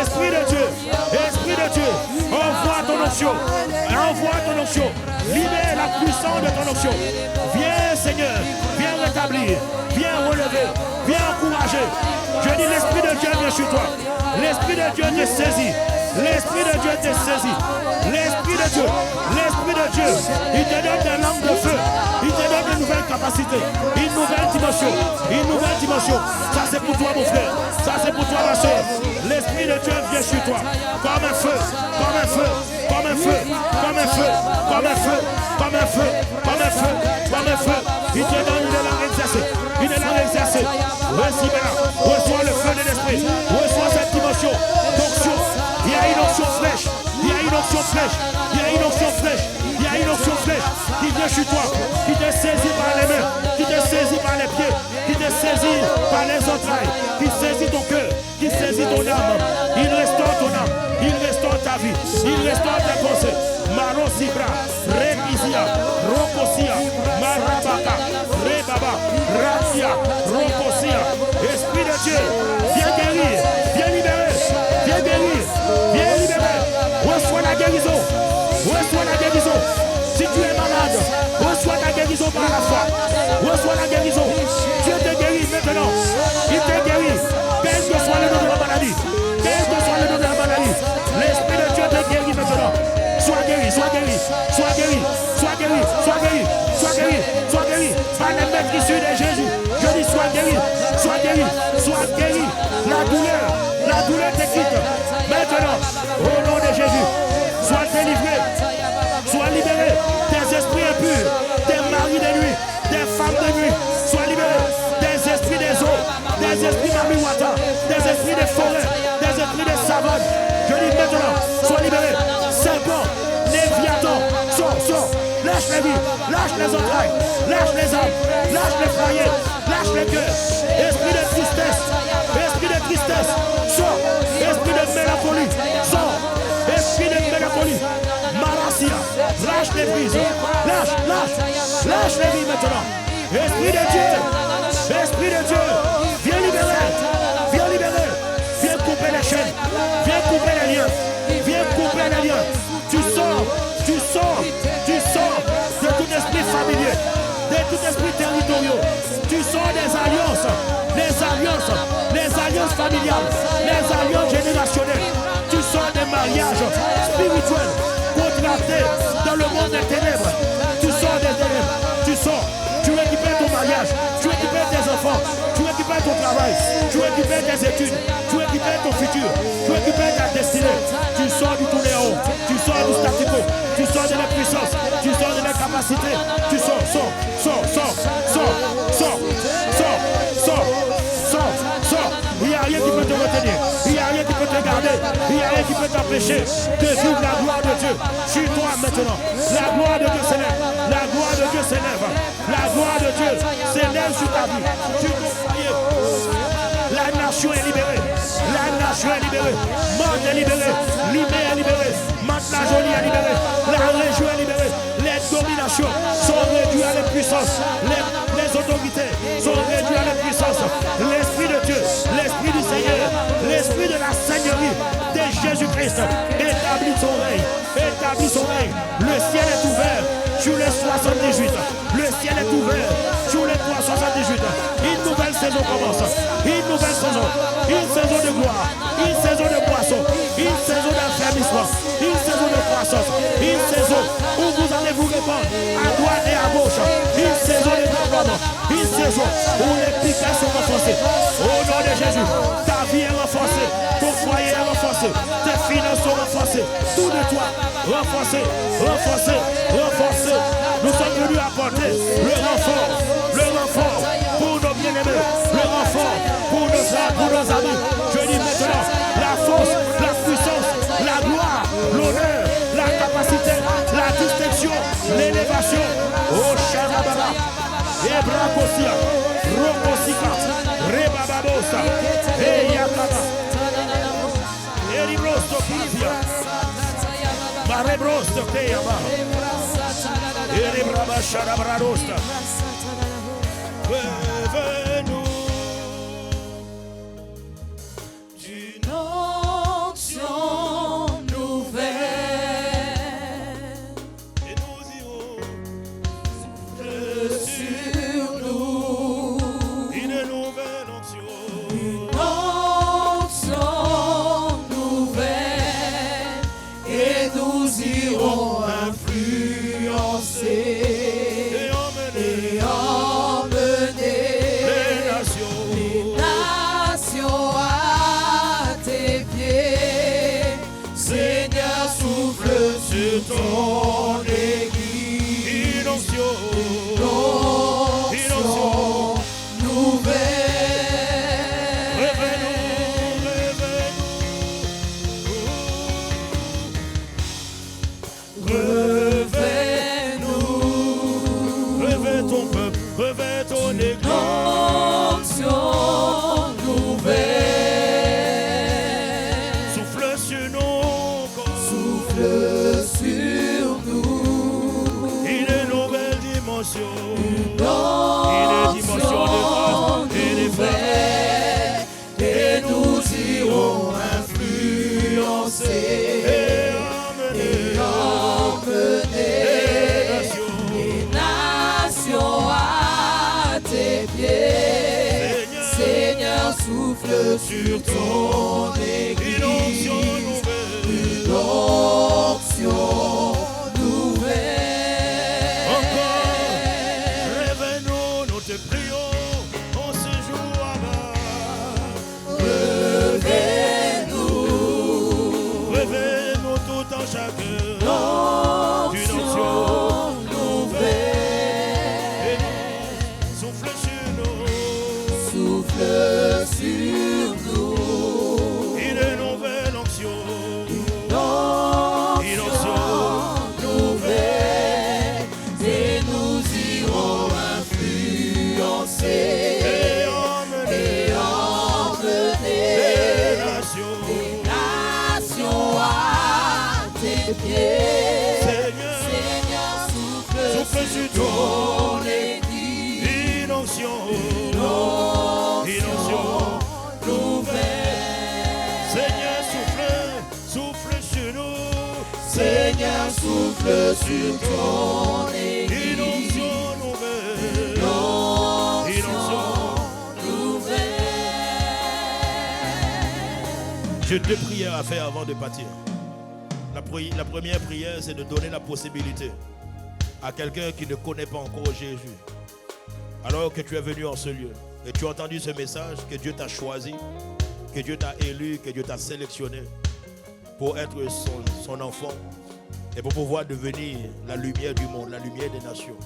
Esprit de Dieu. Esprit de Dieu. Envoie ton onction. Envoie ton onction. Libère la puissance de ton onction. Viens Seigneur. Viens rétablir. Viens relever. Viens encourager. Je dis l'Esprit de Dieu vient chez toi. L'Esprit de Dieu te saisit. L'Esprit de Dieu te saisit. L'Esprit de Dieu. L'Esprit de Dieu. Il te donne des langues de feu. Il te donne une nouvelle capacité. Une nouvelle dimension. Une nouvelle dimension. Ça c'est pour toi mon frère. Ça c'est pour toi ma soeur. L'Esprit de Dieu vient sur toi. Comme un feu. Comme un feu. Comme un feu. Comme un feu. Comme un feu. Comme un feu. Comme un feu. Comme un feu. Il te donne une langue exercée. Une langue exercée. Reçois le feu de l'Esprit. Reçois cette dimension d'onction. Il y a une onction flèche. Il y a une onction flèche. Il y a une onction flèche. Il y a une onction flèche qui vient chez toi, qui te saisit par les mains, qui te saisit par les pieds, qui te saisit par les entrailles, qui saisit ton cœur, qui saisit ton âme. Il restaure ton âme. Il restaure ta vie. Il restaure tes pensées. Maro Sibra, Rekizia, Rokosia, Marabaka, Rebaba, Ratia, Rokosia. Esprit de Dieu, viens guérir, viens libérer, viens guérir, viens libérer. Reçois la guérison. Reçois la guérison. Si tu es malade, reçois la guérison par la foi. Reçois la guérison. Dieu te guérit maintenant. Il te guérit. Quel que soit le nom de la maladie. Quel que soit le nom de la maladie. L'Esprit de Dieu te guérit maintenant. Sois guéri, sois guéri, sois guéri, sois guéri, sois guéri, sois guéri, sois guéri. Par les maîtres issus de Jésus. Je dis sois guéri, sois guéri, sois guéri. La douleur te quitte. Maintenant, au nom de Jésus, sois délivré, sois libéré. Des esprits impurs, des maris de nuit, des femmes de nuit, sois libéré. Des esprits des eaux, des esprits mamiwata, des esprits des forêts, des esprits des savanes. Je dis maintenant, sois libéré. Serpent, Léviathan, sors, lâche les vies, lâche les entrailles, lâche les âmes, lâche les foyers, lâche les cœurs. Esprit de tristesse, sors. Esprit de mélancolie, sors. Esprit de mélancolie, Marassia, lâche les prises, lâche les vies maintenant. Esprit de Dieu, viens libérer, viens couper les chaînes, viens couper les liens. Tu sors de tout esprit familier, de tout esprit territorial. Tu sors des alliances familiales, les alliances générationnelles. Tu sors des mariages spirituels contractés dans le monde des ténèbres. Tu sors des ténèbres, tu récupères ton mariage, tu récupères tes enfants, tu récupères ton travail, tu récupères tes études, tu récupères ton futur, tu récupères ta destinée. Tu sors du tout-néant, tu sors du statu quo, tu sors de la puissance, tu sors de la capacité, tu sors. Il n'y a rien qui peut te retenir, il n'y a rien qui peut te garder, il n'y a rien qui peut t'empêcher de vivre la gloire de Dieu sur toi maintenant. La gloire de Dieu s'élève, la gloire de Dieu s'élève, la gloire de Dieu s'élève sur ta vie, sur ton foyer. La nation est libérée, mort est libérée, Limé est libéré, Matelas Jolie est libéré. La région est libérée. Les dominations sont réduites à l'impuissance. Les autorités sont réduites à l'impuissance. L'Esprit de Dieu, l'Esprit du Seigneur, l'Esprit de la Seigneurie de Jésus-Christ établit son règne. Établit son règne. Le ciel est ouvert sur les 78. Le ciel est ouvert sur les 378. Une nouvelle saison commence. Une nouvelle saison. Une saison de gloire. Une saison de poisson. Une saison d'affermissement. Une saison de croissance. Une saison où vous allez vous répandre à droite et à gauche. Une saison de déploiement. Une saison où les piquets sont renforcés. Au nom de Jésus, ta vie est renforcée. Ton foyer est renforcé. Tes finances sont renforcées. Tout de toi renforcé. Renforcé. Renforcé. Nous sommes venus apporter le renfort pour nos bien-aimés, le renfort pour nos amis. Je dis maintenant, la force, la puissance, la gloire, l'honneur, la capacité, la distinction, l'élévation. Oh Sharababa, Ebrakosia, Rokosika, Rebababosa, Eyakaba, Eribrosto Pizia, Marebrosto Keyaba. Revenons d'une onction nouvelle et nous irons sur nous une nouvelle onction. Une onction nouvelle et nous irons influencer. Ton église, une onction nouvelle. Revenons, revêt ton peuple, revêt ton église. Onction nouvelle. Souffle sur nous, souffle sur nous. Une nouvelle dimension. Une dimension de grâce et de frères. Et nous irons influencer et emmener les nations à tes pieds. Seigneur, souffle sur ton église. Une onction nouvelle. Une onction nouvelle. Encore, réveille-nous, nous te prions, en ce jour Réveille-nous. Réveille-nous tout en chacun. Une onction nouvelle. Souffle sur nous. Souffle sur nous. Une nouvelle onction. Une onction nouvelle. Et nous irons influencer et emmener les nations à tes pieds. Seigneur, souffle sur ton église. Une onction nouvelle. Seigneur, souffle sur nous. Seigneur, souffle sur ton église. Une onction nouvelle. Une onction nouvelle. J'ai deux prières à faire avant de partir. La première prière, c'est de donner la possibilité à quelqu'un qui ne connaît pas encore Jésus. Alors que tu es venu en ce lieu et tu as entendu ce message, que Dieu t'a choisi, que Dieu t'a élu, que Dieu t'a sélectionné pour être son enfant et pour pouvoir devenir la lumière du monde, la lumière des nations.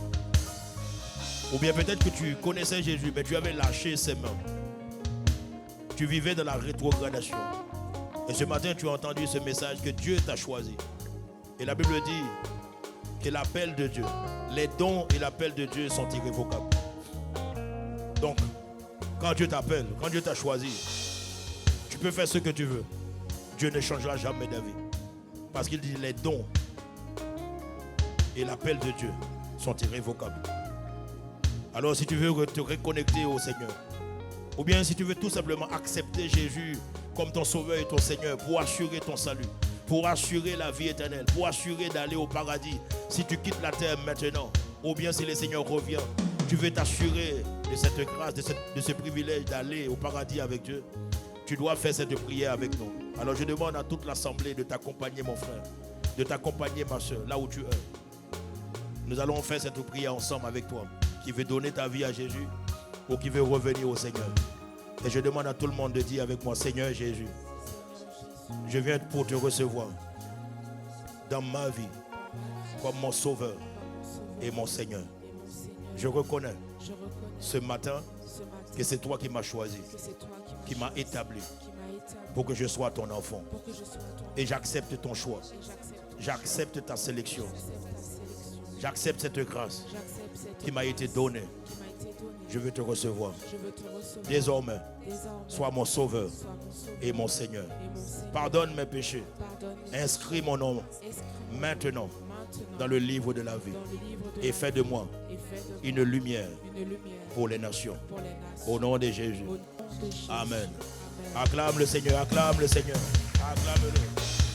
Ou bien peut-être que tu connaissais Jésus, mais tu avais lâché ses mains. Tu vivais dans la rétrogradation. Et ce matin, tu as entendu ce message que Dieu t'a choisi. Et la Bible dit que l'appel de Dieu, les dons et l'appel de Dieu sont irrévocables. Donc, quand Dieu t'appelle, quand Dieu t'a choisi, tu peux faire ce que tu veux. Dieu ne changera jamais d'avis. Parce qu'il dit les dons et l'appel de Dieu sont irrévocables. Alors si tu veux te reconnecter au Seigneur, ou bien si tu veux tout simplement accepter Jésus comme ton sauveur et ton Seigneur pour assurer ton salut, pour assurer la vie éternelle, pour assurer d'aller au paradis, si tu quittes la terre maintenant, ou bien si le Seigneur revient, tu veux t'assurer de cette grâce, de ce privilège d'aller au paradis avec Dieu, tu dois faire cette prière avec nous. Alors je demande à toute l'assemblée de t'accompagner, mon frère, de t'accompagner, ma soeur, là où tu es. Nous allons faire cette prière ensemble avec toi, qui veut donner ta vie à Jésus ou qui veut revenir au Seigneur. Et je demande à tout le monde de dire avec moi, Seigneur Jésus, je viens pour te recevoir dans ma vie comme mon sauveur et mon Seigneur. Je reconnais ce matin que c'est toi qui m'as choisi, qui m'as établi pour que je sois ton enfant. Et j'accepte ton choix. J'accepte ta sélection. J'accepte cette grâce qui m'a été donnée. Je veux te recevoir. Désormais, sois mon sauveur et mon Seigneur. Pardonne mes péchés. Inscris mon nom maintenant dans le livre de la vie. Et fais de moi une lumière pour les nations. Au nom de Jésus. Amen. Acclame le Seigneur, acclame le Seigneur. Acclame-le.